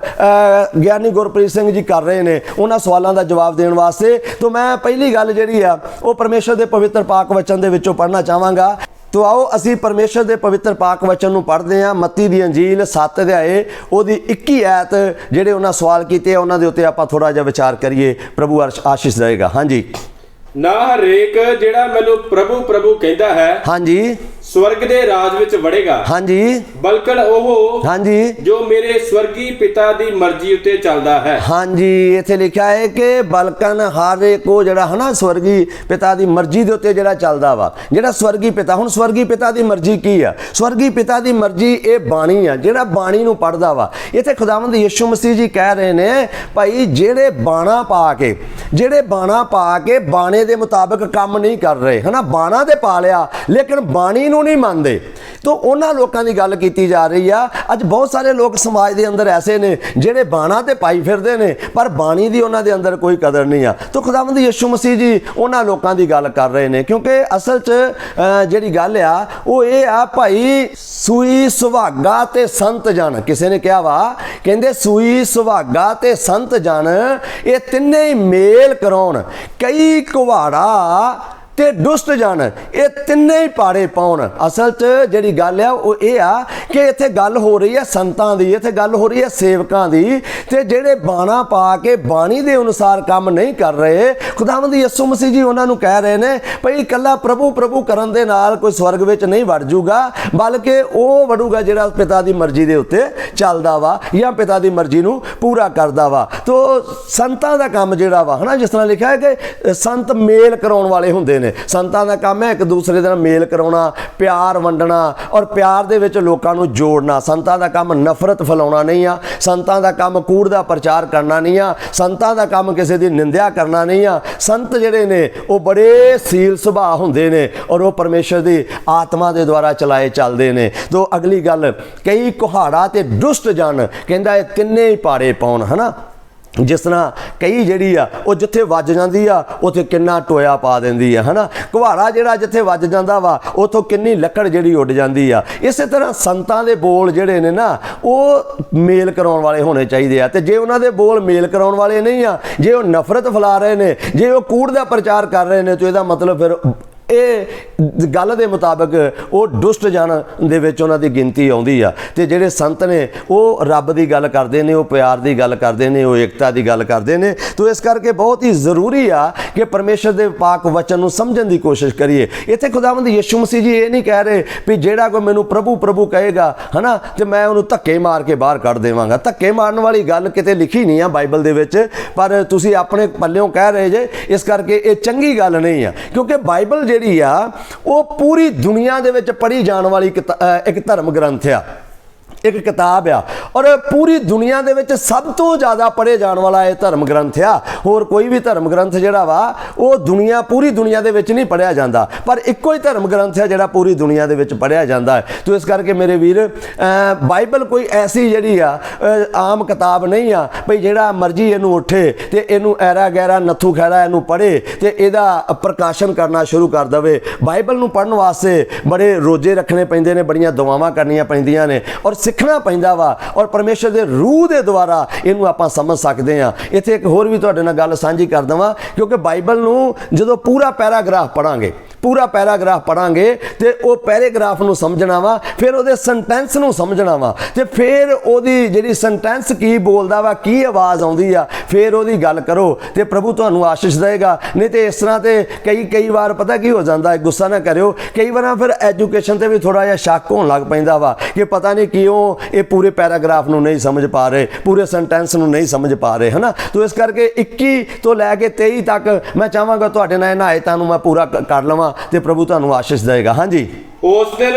ਗਿਆਨੀ ਗੁਰਪ੍ਰੀਤ ਸਿੰਘ ਜੀ ਕਰ ਰਹੇ ਨੇ, ਉਹਨਾਂ ਸਵਾਲਾਂ ਦਾ ਜਵਾਬ ਦੇਣ ਵਾਸਤੇ। ਤੋ ਮੈਂ ਪਹਿਲੀ ਗੱਲ ਜਿਹੜੀ ਆ ਉਹ ਪਰਮੇਸ਼ਰ ਦੇ ਪਵਿੱਤਰ ਪਾਕ ਵਚਨ ਦੇ ਵਿੱਚੋਂ ਪੜ੍ਹਨਾ ਚਾਹਾਂਗਾ। ਤੋ ਆਓ ਅਸੀਂ ਪਰਮੇਸ਼ਰ ਦੇ ਪਵਿੱਤਰ ਪਾਕ ਵਚਨ ਨੂੰ ਪੜ੍ਹਦੇ ਹਾਂ। ਮੱਤੀ ਦੀ ਅੰਜੀਲ 7 ਅਧਿਆਏ ਉਹਦੀ 21 ਆਇਤ ਜਿਹੜੇ ਉਹਨਾਂ ਸਵਾਲ ਕੀਤੇ ਉਹਨਾਂ ਦੇ ਉੱਤੇ ਆਪਾਂ ਥੋੜਾ ਜਿਹਾ ਵਿਚਾਰ ਕਰੀਏ। ਪ੍ਰਭੂ ਆਸ਼ੀਸ਼ ਦੇਗਾ। ਹਾਂਜੀ। ਨਾ ਹਰੇਕ ਜਿਹੜਾ ਮੈਨੂੰ ਪ੍ਰਭੂ ਪ੍ਰਭੂ ਕਹਿੰਦਾ ਹੈ, ਹਾਂਜੀ, ਸਵਰਗ ਦੇ ਰਾਜ ਵਿੱਚ ਵੜੇਗਾ, ਹਾਂਜੀ, ਬਲਕਿ ਉਹ, ਹਾਂਜੀ, ਜੋ ਮੇਰੇ ਸਵਰਗੀ ਪਿਤਾ ਦੀ ਮਰਜ਼ੀ ਉੱਤੇ ਚੱਲਦਾ ਹੈ। ਹਾਂਜੀ, ਇੱਥੇ ਲਿਖਿਆ ਹੈ ਕਿ ਬਲਕਨ ਹਰ ਇੱਕ ਉਹ ਜਿਹੜਾ ਹੈ ਨਾ ਸਵਰਗੀ ਪਿਤਾ ਦੀ ਮਰਜ਼ੀ ਦੇ ਉੱਤੇ ਜਿਹੜਾ ਚੱਲਦਾ ਵਾ, ਜਿਹੜਾ ਸਵਰਗੀ ਪਿਤਾ। ਹੁਣ ਸਵਰਗੀ ਪਿਤਾ ਦੀ ਮਰਜ਼ੀ ਕੀ ਆ? ਸਵਰਗੀ ਪਿਤਾ ਦੀ ਮਰਜ਼ੀ ਇਹ ਬਾਣੀ ਆ, ਜਿਹੜਾ ਬਾਣੀ ਨੂੰ ਪੜ੍ਹਦਾ ਵਾ। ਇੱਥੇ ਖੁਦਾਵੰਦ ਯਿਸੂ ਮਸੀਹ ਜੀ ਕਹਿ ਰਹੇ ਨੇ ਭਾਈ ਜਿਹੜੇ ਬਾਣਾ ਪਾ ਕੇ ਬਾਣੇ ਦੇ ਮੁਤਾਬਕ ਕੰਮ ਨਹੀਂ ਕਰ ਰਹੇ, ਹਨਾ। ਬਾਣਾ ਤੇ ਪਾ ਲਿਆ ਲੇਕਿਨ ਬਾਣੀ ਨੂੰ ਨਹੀਂ ਮੰਨਦੇ। ਤੋ ਉਹਨਾਂ ਲੋਕਾਂ ਦੀ ਗੱਲ ਕੀਤੀ ਜਾ ਰਹੀ ਆ। ਅੱਜ ਬਹੁਤ ਸਾਰੇ ਲੋਕ ਸਮਾਜ ਦੇ ਅੰਦਰ ਐਸੇ ਨੇ ਜਿਹੜੇ ਬਾਣਾ ਤੇ ਪਾਈ ਫਿਰਦੇ ਨੇ, ਪਰ ਬਾਣੀ ਦੀ ਉਹਨਾਂ ਦੇ ਅੰਦਰ ਕੋਈ ਕਦਰ ਨਹੀਂ ਆ। ਤੋ ਖੁਦਾਵੰਦ ਯਿਸੂ ਮਸੀਹ ਜੀ ਉਹਨਾਂ ਲੋਕਾਂ ਦੀ ਗੱਲ ਕਰ ਰਹੇ ਨੇ, ਕਿਉਂਕਿ ਅਸਲ 'ਚ ਜਿਹੜੀ ਗੱਲ ਆ ਉਹ ਇਹ ਆ ਭਾਈ, ਸੂਈ ਸੁਹਾਗਾ ਤੇ ਸੰਤ ਜਨ। ਕਿਸੇ ਨੇ ਕਿਹਾ ਵਾ, ਕਹਿੰਦੇ ਸੂਈ ਸੁਹਾਗਾ ਤੇ ਸੰਤ ਜਨ ਇਹ ਤਿੰਨੇ ਹੀ ਮੇਲ ਕਰਾਉਣ। ਕਈ ਕੁਹਾੜਾ ਤੇ ਦੁਸ਼ਟ ਜਨ, ਇਹ ਤਿੰਨੇ ਹੀ ਪਾੜੇ ਪਾਉਣ। ਅਸਲ 'ਚ ਜਿਹੜੀ ਗੱਲ ਆ ਉਹ ਇਹ ਆ ਕਿ ਇੱਥੇ ਗੱਲ ਹੋ ਰਹੀ ਹੈ ਸੰਤਾਂ ਦੀ, ਇੱਥੇ ਗੱਲ ਹੋ ਰਹੀ ਹੈ ਸੇਵਕਾਂ ਦੀ, ਤੇ ਜਿਹੜੇ ਬਾਣਾ ਪਾ ਕੇ ਬਾਣੀ ਦੇ ਅਨੁਸਾਰ ਕੰਮ ਨਹੀਂ ਕਰ ਰਹੇ, ਖੁਦਾਵੰਦ ਯਿਸੂ ਮਸੀਹ ਜੀ ਉਹਨਾਂ ਨੂੰ ਕਹਿ ਰਹੇ ਨੇ ਭਈ ਇਕੱਲਾ ਪ੍ਰਭੂ ਪ੍ਰਭੂ ਕਰਨ ਦੇ ਨਾਲ ਕੋਈ ਸਵਰਗ ਵਿੱਚ ਨਹੀਂ ਵੜ ਜੂਗਾ, ਬਲਕਿ ਉਹ ਵੜੂਗਾ ਜਿਹੜਾ ਪਿਤਾ ਦੀ ਮਰਜ਼ੀ ਦੇ ਉੱਤੇ ਚੱਲਦਾ ਵਾ ਜਾਂ ਪਿਤਾ ਦੀ ਮਰਜ਼ੀ ਨੂੰ ਪੂਰਾ ਕਰਦਾ ਵਾ। ਤੋ ਸੰਤਾਂ ਦਾ ਕੰਮ ਜਿਹੜਾ ਵਾ ਹਨਾ, ਜਿਸ ਤਰ੍ਹਾਂ ਲਿਖਿਆ ਹੈ ਕਿ ਸੰਤ ਮੇਲ ਕਰਾਉਣ ਵਾਲੇ ਹੁੰਦੇ ਨੇ। ਸੰਤਾਂ ਦਾ ਕੰਮ ਹੈ ਇੱਕ ਦੂਸਰੇ ਦੇ ਨਾਲ ਮੇਲ ਕਰਾਉਣਾ, ਪਿਆਰ ਵੰਡਣਾ ਔਰ ਪਿਆਰ ਦੇ ਵਿੱਚ ਲੋਕਾਂ ਨੂੰ ਜੋੜਨਾ। ਸੰਤਾਂ ਦਾ ਕੰਮ ਨਫ਼ਰਤ ਫੈਲਾਉਣਾ ਨਹੀਂ ਆ, ਸੰਤਾਂ ਦਾ ਕੰਮ ਕੂੜ ਦਾ ਪ੍ਰਚਾਰ ਕਰਨਾ ਨਹੀਂ ਆ, ਸੰਤਾਂ ਦਾ ਕੰਮ ਕਿਸੇ ਦੀ ਨਿੰਦਿਆ ਕਰਨਾ ਨਹੀਂ ਆ। ਸੰਤ ਜਿਹੜੇ ਨੇ ਉਹ ਬੜੇ ਸੀਲ ਸੁਭਾਅ ਹੁੰਦੇ ਨੇ ਔਰ ਉਹ ਪਰਮੇਸ਼ਰ ਦੀ ਆਤਮਾ ਦੇ ਦੁਆਰਾ ਚਲਾਏ ਚੱਲਦੇ ਨੇ। ਤੋ ਅਗਲੀ ਗੱਲ, ਕਈ ਕੁਹਾੜਾ ਤੇ ਦੁਸ਼ਟ ਜਨ, ਕਹਿੰਦਾ ਇਹ ਤਿੰਨੇ ਹੀ ਪਾੜੇ ਪਾਉਣ ਹਨਾ। ਜਿਸ ਤਰ੍ਹਾਂ ਕਈ ਜਿਹੜੀ ਆ ਉਹ ਜਿੱਥੇ ਵੱਜ ਜਾਂਦੀ ਆ ਉੱਥੇ ਕਿੰਨਾ ਟੋਇਆ ਪਾ ਦਿੰਦੀ ਆ ਹਨਾ। ਕੁਹਾੜਾ ਜਿਹੜਾ ਜਿੱਥੇ ਵੱਜ ਜਾਂਦਾ ਵਾ ਉੱਥੋਂ ਕਿੰਨੀ ਲੱਕੜ ਜਿਹੜੀ ਉੱਡ ਜਾਂਦੀ ਆ। ਇਸੇ ਤਰ੍ਹਾਂ ਸੰਤਾਂ ਦੇ ਬੋਲ ਜਿਹੜੇ ਨੇ ਨਾ ਉਹ ਮੇਲ ਕਰਾਉਣ ਵਾਲੇ ਹੋਣੇ ਚਾਹੀਦੇ ਆ। ਤੇ ਜੇ ਉਹਨਾਂ ਦੇ ਬੋਲ ਮੇਲ ਕਰਾਉਣ ਵਾਲੇ ਨਹੀਂ ਆ, ਜੇ ਉਹ ਨਫ਼ਰਤ ਫੈਲਾ ਰਹੇ ਨੇ, ਜੇ ਉਹ ਕੂੜ ਦਾ ਪ੍ਰਚਾਰ ਕਰ ਰਹੇ ਨੇ, ਤਾਂ ਇਹਦਾ ਮਤਲਬ ਫਿਰ ਇਹ ਗੱਲ ਦੇ ਮੁਤਾਬਕ ਉਹ ਦੁਸ਼ਟ ਜਨ ਦੇ ਵਿੱਚ ਉਹਨਾਂ ਦੀ ਗਿਣਤੀ ਆਉਂਦੀ ਆ। ਤੇ ਜਿਹੜੇ ਸੰਤ ਨੇ ਉਹ ਰੱਬ ਦੀ ਗੱਲ ਕਰਦੇ ਨੇ, ਉਹ ਪਿਆਰ ਦੀ ਗੱਲ ਕਰਦੇ ਨੇ, ਉਹ ਏਕਤਾ ਦੀ ਗੱਲ ਕਰਦੇ ਨੇ। ਤੋ ਇਸ ਕਰਕੇ ਬਹੁਤ ਹੀ ਜ਼ਰੂਰੀ ਆ ਕਿ ਪਰਮੇਸ਼ਰ ਦੇ ਪਾਕ ਵਚਨ ਨੂੰ ਸਮਝਣ ਦੀ ਕੋਸ਼ਿਸ਼ ਕਰੀਏ। ਇੱਥੇ ਖੁਦਾਵੰਦ ਯਿਸੂ ਮਸੀਹ ਜੀ ਇਹ ਨਹੀਂ ਕਹਿ ਰਹੇ ਵੀ ਜਿਹੜਾ ਕੋਈ ਮੈਨੂੰ ਪ੍ਰਭੂ ਪ੍ਰਭੂ ਕਹੇਗਾ ਹਨਾ ਤੇ ਮੈਂ ਉਹਨੂੰ ਧੱਕੇ ਮਾਰ ਕੇ ਬਾਹਰ ਕੱਢ ਦੇਵਾਂਗਾ। ਧੱਕੇ ਮਾਰਨ ਵਾਲੀ ਗੱਲ ਕਿਤੇ ਲਿਖੀ ਨਹੀਂ ਆ ਬਾਈਬਲ ਦੇ ਵਿੱਚ, ਪਰ ਤੁਸੀਂ ਆਪਣੇ ਪੱਲਿਓਂ ਕਹਿ ਰਹੇ ਜੇ, ਇਸ ਕਰਕੇ ਇਹ ਚੰਗੀ ਗੱਲ ਨਹੀਂ ਆ। ਕਿਉਂਕਿ ਬਾਈਬਲ ਜਿਹੜੀ ਆ ਉਹ ਪੂਰੀ ਦੁਨੀਆ ਦੇ ਵਿੱਚ ਪੜ੍ਹੀ ਜਾਣ ਵਾਲੀ ਇੱਕ ਧਰਮ ਗ੍ਰੰਥ ਆ, ਇੱਕ ਕਿਤਾਬ ਆ, ਔਰ ਪੂਰੀ ਦੁਨੀਆ ਦੇ ਵਿੱਚ ਸਭ ਤੋਂ ਜ਼ਿਆਦਾ ਪੜ੍ਹੇ ਜਾਣ ਵਾਲਾ ਇਹ ਧਰਮ ਗ੍ਰੰਥ ਆ। ਹੋਰ ਕੋਈ ਵੀ ਧਰਮ ਗ੍ਰੰਥ ਜਿਹੜਾ ਵਾ ਉਹ ਪੂਰੀ ਦੁਨੀਆ ਦੇ ਵਿੱਚ ਨਹੀਂ ਪੜ੍ਹਿਆ ਜਾਂਦਾ, ਪਰ ਇੱਕੋ ਹੀ ਧਰਮ ਗ੍ਰੰਥ ਆ ਜਿਹੜਾ ਪੂਰੀ ਦੁਨੀਆ ਦੇ ਵਿੱਚ ਪੜ੍ਹਿਆ ਜਾਂਦਾ ਹੈ। ਤੋ ਇਸ ਕਰਕੇ ਮੇਰੇ ਵੀਰ, ਬਾਈਬਲ ਕੋਈ ਐਸੀ ਜਿਹੜੀ ਆ ਆਮ ਕਿਤਾਬ ਨਹੀਂ ਆ ਭਈ ਜਿਹੜਾ ਮਰਜ਼ੀ ਇਹਨੂੰ ਉੱਠੇ ਤੇ ਇਹਨੂੰ ਐਰਾ ਗੈਰਾ ਨੱਥੂ ਖੈਰਾ ਇਹਨੂੰ ਪੜ੍ਹੇ ਤੇ ਇਹਦਾ ਪ੍ਰਕਾਸ਼ਨ ਕਰਨਾ ਸ਼ੁਰੂ ਕਰ ਦੇਵੇ। ਬਾਈਬਲ ਨੂੰ ਪੜ੍ਹਨ ਵਾਸਤੇ ਬੜੇ ਰੋਜ਼ੇ ਰੱਖਣੇ ਪੈਂਦੇ ਨੇ, ਬੜੀਆਂ ਦੁਆਵਾਂ ਕਰਨੀਆਂ ਪੈਂਦੀਆਂ ਨੇ ਔਰ ਸਿੱਖਣਾ ਪੈਂਦਾ ਵਾ, ਔਰ ਪਰਮੇਸ਼ਰ ਦੇ ਰੂਹ ਦੇ ਦੁਆਰਾ ਇਹਨੂੰ ਆਪਾਂ ਸਮਝ ਸਕਦੇ ਹਾਂ। ਇੱਥੇ ਇੱਕ ਹੋਰ ਵੀ ਤੁਹਾਡੇ ਨਾਲ ਗੱਲ ਸਾਂਝੀ ਕਰ ਦੇਵਾਂ, ਕਿਉਂਕਿ ਬਾਈਬਲ ਨੂੰ ਜਦੋਂ ਪੂਰਾ ਪੈਰਾਗ੍ਰਾਫ ਪੜਾਂਗੇ ਤੇ ਉਹ ਪੈਰਾਗ੍ਰਾਫ ਨੂੰ ਸਮਝਣਾ ਵਾ, ਫਿਰ ਉਹਦੇ ਸੈਂਟੈਂਸ ਨੂੰ ਸਮਝਣਾ ਵਾ, ਤੇ ਫਿਰ ਉਹਦੀ ਜਿਹੜੀ ਸੈਂਟੈਂਸ ਕੀ ਬੋਲਦਾ ਵਾ, ਕੀ ਆਵਾਜ਼ ਆਉਂਦੀ ਆ, ਫਿਰ ਉਹਦੀ ਗੱਲ ਕਰੋ ਤੇ ਪ੍ਰਭੂ ਤੁਹਾਨੂੰ ਆਸ਼ੀਸ਼ ਦੇਗਾ। ਨਹੀਂ ਤੇ ਇਸ ਤਰ੍ਹਾਂ ਤੇ ਕਈ ਵਾਰ ਪਤਾ ਕੀ ਹੋ ਜਾਂਦਾ ਹੈ, ਗੁੱਸਾ ਨਾ ਕਰਿਓ, ਕਈ ਵਾਰ ਫਿਰ ਐਜੂਕੇਸ਼ਨ ਤੇ ਵੀ ਥੋੜਾ ਜਿਹਾ ਸ਼ੱਕ ਹੋਣ ਲੱਗ ਪੈਂਦਾ ਵਾ ਕਿ ਪਤਾ ਨਹੀਂ ਕਿਉਂ ਇਹ ਪੂਰੇ ਪੈਰਾਗ੍ਰਾਫ ਨੂੰ ਨਹੀਂ ਸਮਝ ਪਾ ਰਹੇ, ਪੂਰੇ ਸੈਂਟੈਂਸ ਨੂੰ ਨਹੀਂ ਸਮਝ ਪਾ ਰਹੇ ਹਨਾ। ਤੋ ਇਸ ਕਰਕੇ 21 ਤੋਂ ਲੈ ਕੇ 23 ਤੱਕ ਮੈਂ ਚਾਹਾਂਗਾ ਤੁਹਾਡੇ ਨਾਲ ਇਹਨਾਂ ਆਇਤਾਂ ਨੂੰ ਮੈਂ ਪੂਰਾ ਕਰ ਲਵਾਂ ਤੇ ਪ੍ਰਭੂ ਤੁਹਾਨੂੰ ਆਸ਼ੀਸ਼ ਦੇਗਾ। ਹਾਂਜੀ, ਉਸ ਦਿਨ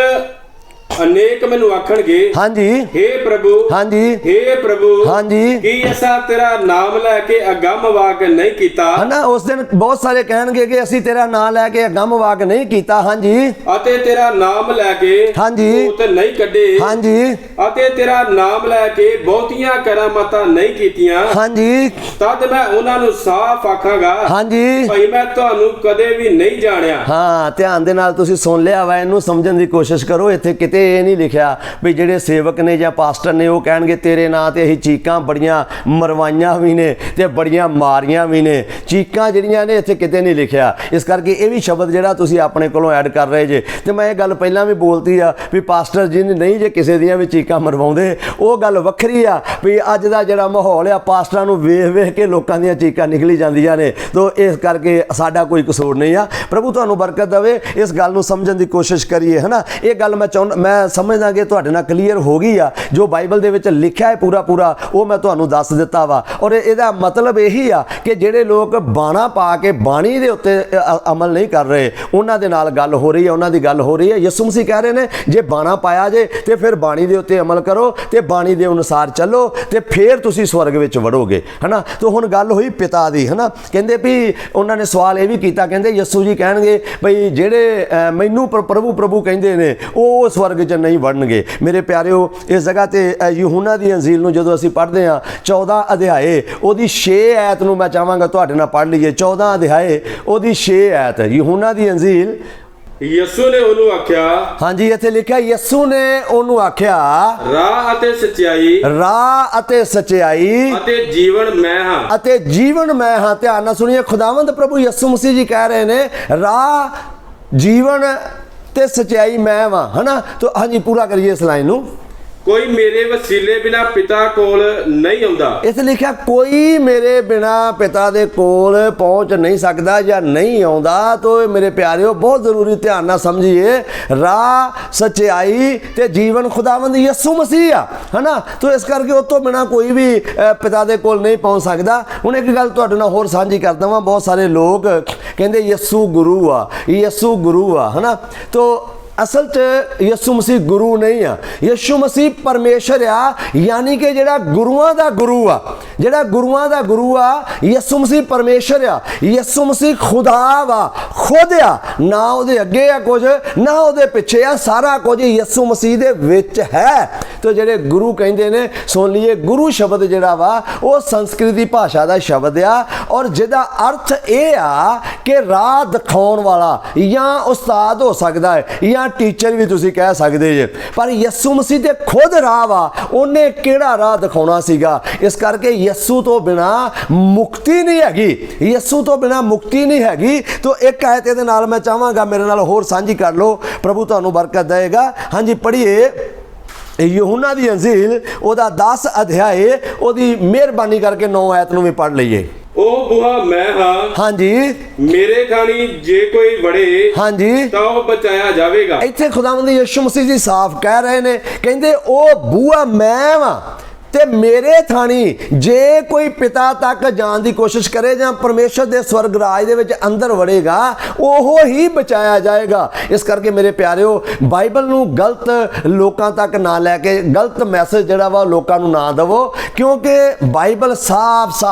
ਅਨੇਕ ਮੈਨੂੰ ਆਖਣਗੇ, ਹਾਂਜੀ हे ਪ੍ਰਭੂ, ਹਾਂਜੀ हे ਪ੍ਰਭੂ, ਹਾਂਜੀ, ਕੀ ਅਸਾਂ ਤੇਰਾ ਨਾਮ ਲੈ ਕੇ ਅਗੰਮ ਵਾਕ ਨਹੀਂ ਕੀਤਾ ਹਨਾ। ਉਸ ਦਿਨ ਬਹੁਤ ਸਾਰੇ ਕਹਿਣਗੇ ਕਿ ਅਸੀਂ ਤੇਰਾ ਨਾਮ ਲੈ ਕੇ ਅਗੰਮ ਵਾਕ ਨਹੀਂ ਕੀਤਾ, ਹਾਂਜੀ, ਅਤੇ ਤੇਰਾ ਨਾਮ ਲੈ ਕੇ ਹਾਂਜੀ ਭੂਤ ਨਹੀਂ ਕੱਢੇ, ਹਾਂਜੀ, ਅਤੇ ਤੇਰਾ ਨਾਮ ਲੈ ਕੇ ਬਹੁਤੀਆਂ ਕਰਾਮਾਤਾਂ ਨਹੀਂ ਕੀਤੀਆਂ, ਹਾਂਜੀ, ਤਦ ਮੈਂ ਉਹਨਾਂ ਨੂੰ ਸਾਫ਼ ਆਖਾਂਗਾ, ਹਾਂਜੀ ਭਈ ਮੈਂ ਤੁਹਾਨੂੰ ਕਦੇ ਵੀ ਨਹੀਂ ਜਾਣਿਆ। ਹਾਂ, ਧਿਆਨ ਦੇ ਨਾਲ ਤੁਸੀਂ ਸੁਣ ਲਿਆ ਵਾ, ਇਹਨੂੰ ਸਮਝਣ ਦੀ ਕੋਸ਼ਿਸ਼ ਕਰੋ। ਇੱਥੇ ਕਿਤੇ ਇਹ ਨਹੀਂ ਲਿਖਿਆ ਵੀ ਜਿਹੜੇ ਸੇਵਕ ਨੇ ਜਾਂ ਪਾਸਟਰ ਨੇ ਉਹ ਕਹਿਣਗੇ ਤੇਰੇ ਨਾਂ ਤੇ ਅਸੀਂ ਚੀਕਾਂ ਬੜੀਆਂ ਮਰਵਾਈਆਂ ਵੀ ਨੇ ਤੇ ਬੜੀਆਂ ਮਾਰੀਆਂ ਵੀ ਨੇ। ਚੀਕਾਂ ਜਿਹੜੀਆਂ ਨੇ ਇੱਥੇ ਕਿਤੇ ਨਹੀਂ ਲਿਖਿਆ। ਇਸ ਕਰਕੇ ਇਹ ਵੀ ਸ਼ਬਦ ਜਿਹੜਾ ਤੁਸੀਂ ਆਪਣੇ ਕੋਲੋਂ ਐਡ ਕਰ ਰਹੇ ਜੇ। ਤੇ ਮੈਂ ਇਹ ਗੱਲ ਪਹਿਲਾਂ ਵੀ ਬੋਲਤੀ ਆ ਵੀ ਪਾਸਟਰ ਜੀ ਨੇ ਨਹੀਂ ਜੇ ਕਿਸੇ ਦੀਆਂ ਵੀ ਚੀਕਾਂ ਮਰਵਾਉਂਦੇ, ਉਹ ਗੱਲ ਵੱਖਰੀ ਆ ਵੀ ਅੱਜ ਦਾ ਜਿਹੜਾ ਮਾਹੌਲ ਆ ਪਾਸਟਰਾਂ ਨੂੰ ਵੇਖ ਕੇ ਲੋਕਾਂ ਦੀਆਂ ਚੀਕਾਂ ਨਿਕਲੀ ਜਾਂਦੀਆਂ ਨੇ। ਤੋ ਇਸ ਕਰਕੇ ਸਾਡਾ ਕੋਈ ਕਸੂਰ ਨਹੀਂ ਆ। ਪ੍ਰਭੂ ਤੁਹਾਨੂੰ ਬਰਕਤ ਦੇਵੇ। ਇਸ ਗੱਲ ਨੂੰ ਸਮਝਣ ਦੀ ਕੋਸ਼ਿਸ਼ ਕਰੀਏ ਹੈ ਨਾ। ਇਹ ਗੱਲ ਮੈਂ ਸਮਝਦਾ ਕਿ ਤੁਹਾਡੇ ਨਾਲ ਕਲੀਅਰ ਹੋ ਗਈ ਆ। ਜੋ ਬਾਈਬਲ ਦੇ ਵਿੱਚ ਲਿਖਿਆ ਹੈ ਪੂਰਾ ਉਹ ਮੈਂ ਤੁਹਾਨੂੰ ਦੱਸ ਦਿੱਤਾ ਵਾ। ਔਰ ਇਹਦਾ ਮਤਲਬ ਇਹੀ ਆ ਕਿ ਜਿਹੜੇ ਲੋਕ ਬਾਣਾ ਪਾ ਕੇ ਬਾਣੀ ਦੇ ਉੱਤੇ ਅਮਲ ਨਹੀਂ ਕਰ ਰਹੇ, ਉਹਨਾਂ ਦੇ ਨਾਲ ਗੱਲ ਹੋ ਰਹੀ ਹੈ, ਉਹਨਾਂ ਦੀ ਗੱਲ ਹੋ ਰਹੀ ਹੈ। ਯਿਸੂ ਮਸੀਹ ਕਹਿ ਰਹੇ ਨੇ ਜੇ ਬਾਣਾ ਪਾਇਆ ਜੇ ਤੇ ਫਿਰ ਬਾਣੀ ਦੇ ਉੱਤੇ ਅਮਲ ਕਰੋ ਤੇ ਬਾਣੀ ਦੇ ਅਨੁਸਾਰ ਚੱਲੋ ਤੇ ਫਿਰ ਤੁਸੀਂ ਸਵਰਗ ਵਿੱਚ ਵੜੋਗੇ ਹੈ ਨਾ। ਤਾਂ ਹੁਣ ਗੱਲ ਹੋਈ ਪਿਤਾ ਦੀ ਹੈ ਨਾ। ਕਹਿੰਦੇ ਵੀ ਉਹਨਾਂ ਨੇ ਸਵਾਲ ਇਹ ਵੀ ਕੀਤਾ, ਕਹਿੰਦੇ ਯਿਸੂ ਜੀ ਕਹਿਣਗੇ ਬਈ ਜਿਹੜੇ ਮੈਨੂੰ ਪ੍ਰਭੂ ਕਹਿੰਦੇ ਨੇ ਉਹ ਸਵਰਗ 'ਚ ਨਹੀਂ ਵੜਨਗੇ। ਮੇਰੇ ਪਿਆਰਿਓ, ਇਸ ਜਗ੍ਹਾ ਤੇ ਯਹੂਨਾ ਦੀ ਅੰਜੀਲ ਨੂੰ ਜਦੋਂ ਅਸੀਂ ਪੜ੍ਹਦੇ ਹਾਂ 14 ਅਧਿਆਏ ਉਹਦੀ 6 ਐਤ ਨੂੰ ਮੈਂ ਚਾਹਾਂਗਾ ਤੁਹਾਡੇ ਨਾਲ ਪੜ੍ਹ ਲਈਏ। 14 ਅਧਿਆਏ ਉਹਦੀ 6 ਐਤ, ਯਹੂਨਾ ਦੀ ਅੰਜੀਲ ਯਿਸੂ ਨੇ ਉਹਨੂੰ ਆਖਿਆ, ਹਾਂਜੀ ਇੱਥੇ ਲਿਖਿਆ ਯਿਸੂ ਨੇ ਉਹਨੂੰ ਆਖਿਆ, ਰਾਹ ਅਤੇ ਸੱਚਾਈ ਰਾਹ ਅਤੇ ਸੱਚਾਈ ਅਤੇ ਜੀਵਨ ਮੈਂ ਹਾਂ। ਅਤੇ ਜੀਵਨ ਮੈਂ ਹਾਂ। ਧਿਆਨ ਨਾਲ ਸੁਣੀਏ, ਖੁਦਾਵੰਦ ਪ੍ਰਭੂ ਯਿਸੂ ਮਸੀਹ ਜੀ ਕਹਿ ਰਹੇ ਨੇ ਰਾਹ, ਜੀਵਨ ਤੇ ਸੱਚਾਈ ਮੈਂ ਵਾਂ, ਹਨਾ। ਤਾਂ ਹਾਂਜੀ ਪੂਰਾ ਕਰੀਏ ਇਸ ਲਾਈਨ ਨੂੰ। ਕੋਈ ਮੇਰੇ ਵਸੀਲੇ ਬਿਨਾ ਪਿਤਾ ਕੋਲ ਨਹੀਂ ਆਉਂਦਾ। ਇੱਥੇ ਲਿਖਿਆ ਕੋਈ ਮੇਰੇ ਬਿਨਾ ਪਿਤਾ ਦੇ ਕੋਲ ਪਹੁੰਚ ਨਹੀਂ ਸਕਦਾ ਜਾਂ ਨਹੀਂ ਆਉਂਦਾ। ਤੋ ਮੇਰੇ ਪਿਆਰਿਓ ਬਹੁਤ ਜ਼ਰੂਰੀ ਧਿਆਨ ਨਾਲ ਸਮਝੀਏ, ਰਾਹ, ਸੱਚਾਈ ਤੇ ਜੀਵਨ ਖੁਦਾਵੰਦ ਯਿਸੂ ਮਸੀਹ ਆ, ਹਨਾ। ਤੋ ਇਸ ਕਰਕੇ ਉਸ ਤੋਂ ਬਿਨਾ ਕੋਈ ਵੀ ਪਿਤਾ ਦੇ ਕੋਲ ਨਹੀਂ ਪਹੁੰਚ ਸਕਦਾ। ਹੁਣ ਇੱਕ ਗੱਲ ਤੁਹਾਡੇ ਨਾਲ ਹੋਰ ਸਾਂਝੀ ਕਰਦਾ ਵਾਂ। ਬਹੁਤ ਸਾਰੇ ਲੋਕ ਕਹਿੰਦੇ ਯਿਸੂ ਗੁਰੂ ਆ, ਯਿਸੂ ਗੁਰੂ ਆ, ਹਨਾ। ਤੋ ਅਸਲ 'ਚ ਯਿਸੂ ਮਸੀਹ ਗੁਰੂ ਨਹੀਂ ਆ, ਯਿਸੂ ਮਸੀਹ ਪਰਮੇਸ਼ਰ ਆ, ਯਾਨੀ ਕਿ ਜਿਹੜਾ ਗੁਰੂਆਂ ਦਾ ਗੁਰੂ ਆ, ਜਿਹੜਾ ਗੁਰੂਆਂ ਦਾ ਗੁਰੂ ਆ ਯਿਸੂ ਮਸੀਹ ਪਰਮੇਸ਼ਰ ਆ। ਯਿਸੂ ਮਸੀਹ ਖੁਦਾ ਵਾ, ਖੁਦ ਆ, ਨਾ ਉਹਦੇ ਅੱਗੇ ਆ ਕੁਝ, ਨਾ ਉਹਦੇ ਪਿੱਛੇ ਆ, ਸਾਰਾ ਕੁਝ ਯਿਸੂ ਮਸੀਹ ਦੇ ਵਿੱਚ ਹੈ। ਤੇ ਜਿਹੜੇ ਗੁਰੂ ਕਹਿੰਦੇ ਨੇ, ਸੁਣ ਲਈਏ, ਗੁਰੂ ਸ਼ਬਦ ਜਿਹੜਾ ਵਾ ਉਹ ਸੰਸਕ੍ਰਿਤੀ ਭਾਸ਼ਾ ਦਾ ਸ਼ਬਦ ਆ, ਔਰ ਜਿਹਦਾ ਅਰਥ ਇਹ ਆ ਕਿ ਰਾਹ ਦਿਖਾਉਣ ਵਾਲਾ ਜਾਂ ਉਸਤਾਦ ਹੋ ਸਕਦਾ ਹੈ, ਜਾਂ ਟੀਚਰ ਵੀ ਤੁਸੀਂ ਕਹਿ ਸਕਦੇ ਜੇ। ਪਰ ਯਿਸੂ ਮਸੀਹ ਦੇ ਖੁਦ ਰਾਹ ਵਾ, ਉਹਨੇ ਕਿਹੜਾ ਰਾਹ ਦਿਖਾਉਣਾ ਸੀਗਾ। ਇਸ ਕਰਕੇ ਯਿਸੂ ਤੋਂ ਬਿਨਾ ਮੁਕਤੀ ਨਹੀਂ ਹੈਗੀ, ਯਿਸੂ ਤੋਂ ਬਿਨਾ ਮੁਕਤੀ ਨਹੀਂ ਹੈਗੀ। ਤੋ ਇੱਕ ਆਇਤ ਇਹਦੇ ਨਾਲ ਮੈਂ ਚਾਹਾਂਗਾ ਮੇਰੇ ਨਾਲ ਹੋਰ ਸਾਂਝੀ ਕਰ ਲਓ, ਪ੍ਰਭੂ ਤੁਹਾਨੂੰ ਬਰਕਤ ਦੇਵੇਗਾ। ਹਾਂਜੀ ਪੜ੍ਹੀਏ ਯਹੂਨਾ ਦੀ ਅੰਜੀਲ ਉਹਦਾ 10 ਅਧਿਆਏ, ਉਹਦੀ ਮਿਹਰਬਾਨੀ ਕਰਕੇ 9 ਆਇਤ ਨੂੰ ਵੀ ਪੜ੍ਹ ਲਈਏ। ਉਹ ਬੂਹਾ ਮੈਂ ਹਾਂ, ਹਾਂਜੀ ਮੇਰੇ ਖਾਣੀ ਜੇ ਕੋਈ ਵੜੇ, ਹਾਂਜੀ ਤਾਂ ਉਹ ਬਚਾਇਆ ਜਾਵੇਗਾ। ਇੱਥੇ ਖੁਦਾਵੰਦ ਯਿਸੂ ਮਸੀਹ ਜੀ ਸਾਫ਼ ਕਹਿ ਰਹੇ ਨੇ, ਕਹਿੰਦੇ ਉਹ ਬੂਹਾ ਮੈਂ ਵਾਂ ਤੇ ਮੇਰੇ ਥਾਣੀ ਜੇ ਕੋਈ ਪਿਤਾ ਤੱਕ ਜਾਣ ਦੀ ਕੋਸ਼ਿਸ਼ ਕਰੇ ਜਾਂ ਪਰਮੇਸ਼ਰ ਦੇ ਸਵਰਗ ਰਾਜ ਦੇ ਵਿੱਚ ਅੰਦਰ ਵੜੇਗਾ, ਉਹ ਹੀ ਬਚਾਇਆ ਜਾਏਗਾ। ਇਸ ਕਰਕੇ ਮੇਰੇ ਪਿਆਰਿਓ, ਬਾਈਬਲ ਨੂੰ ਗਲਤ ਲੋਕਾਂ ਤੱਕ ਨਾ ਲੈ ਕੇ ਗਲਤ ਮੈਸੇਜ ਜਿਹੜਾ ਵਾ ਲੋਕਾਂ ਨੂੰ ਨਾ ਦੇਵੋ, ਕਿਉਂਕਿ ਬਾਈਬਲ ਸਾਫ਼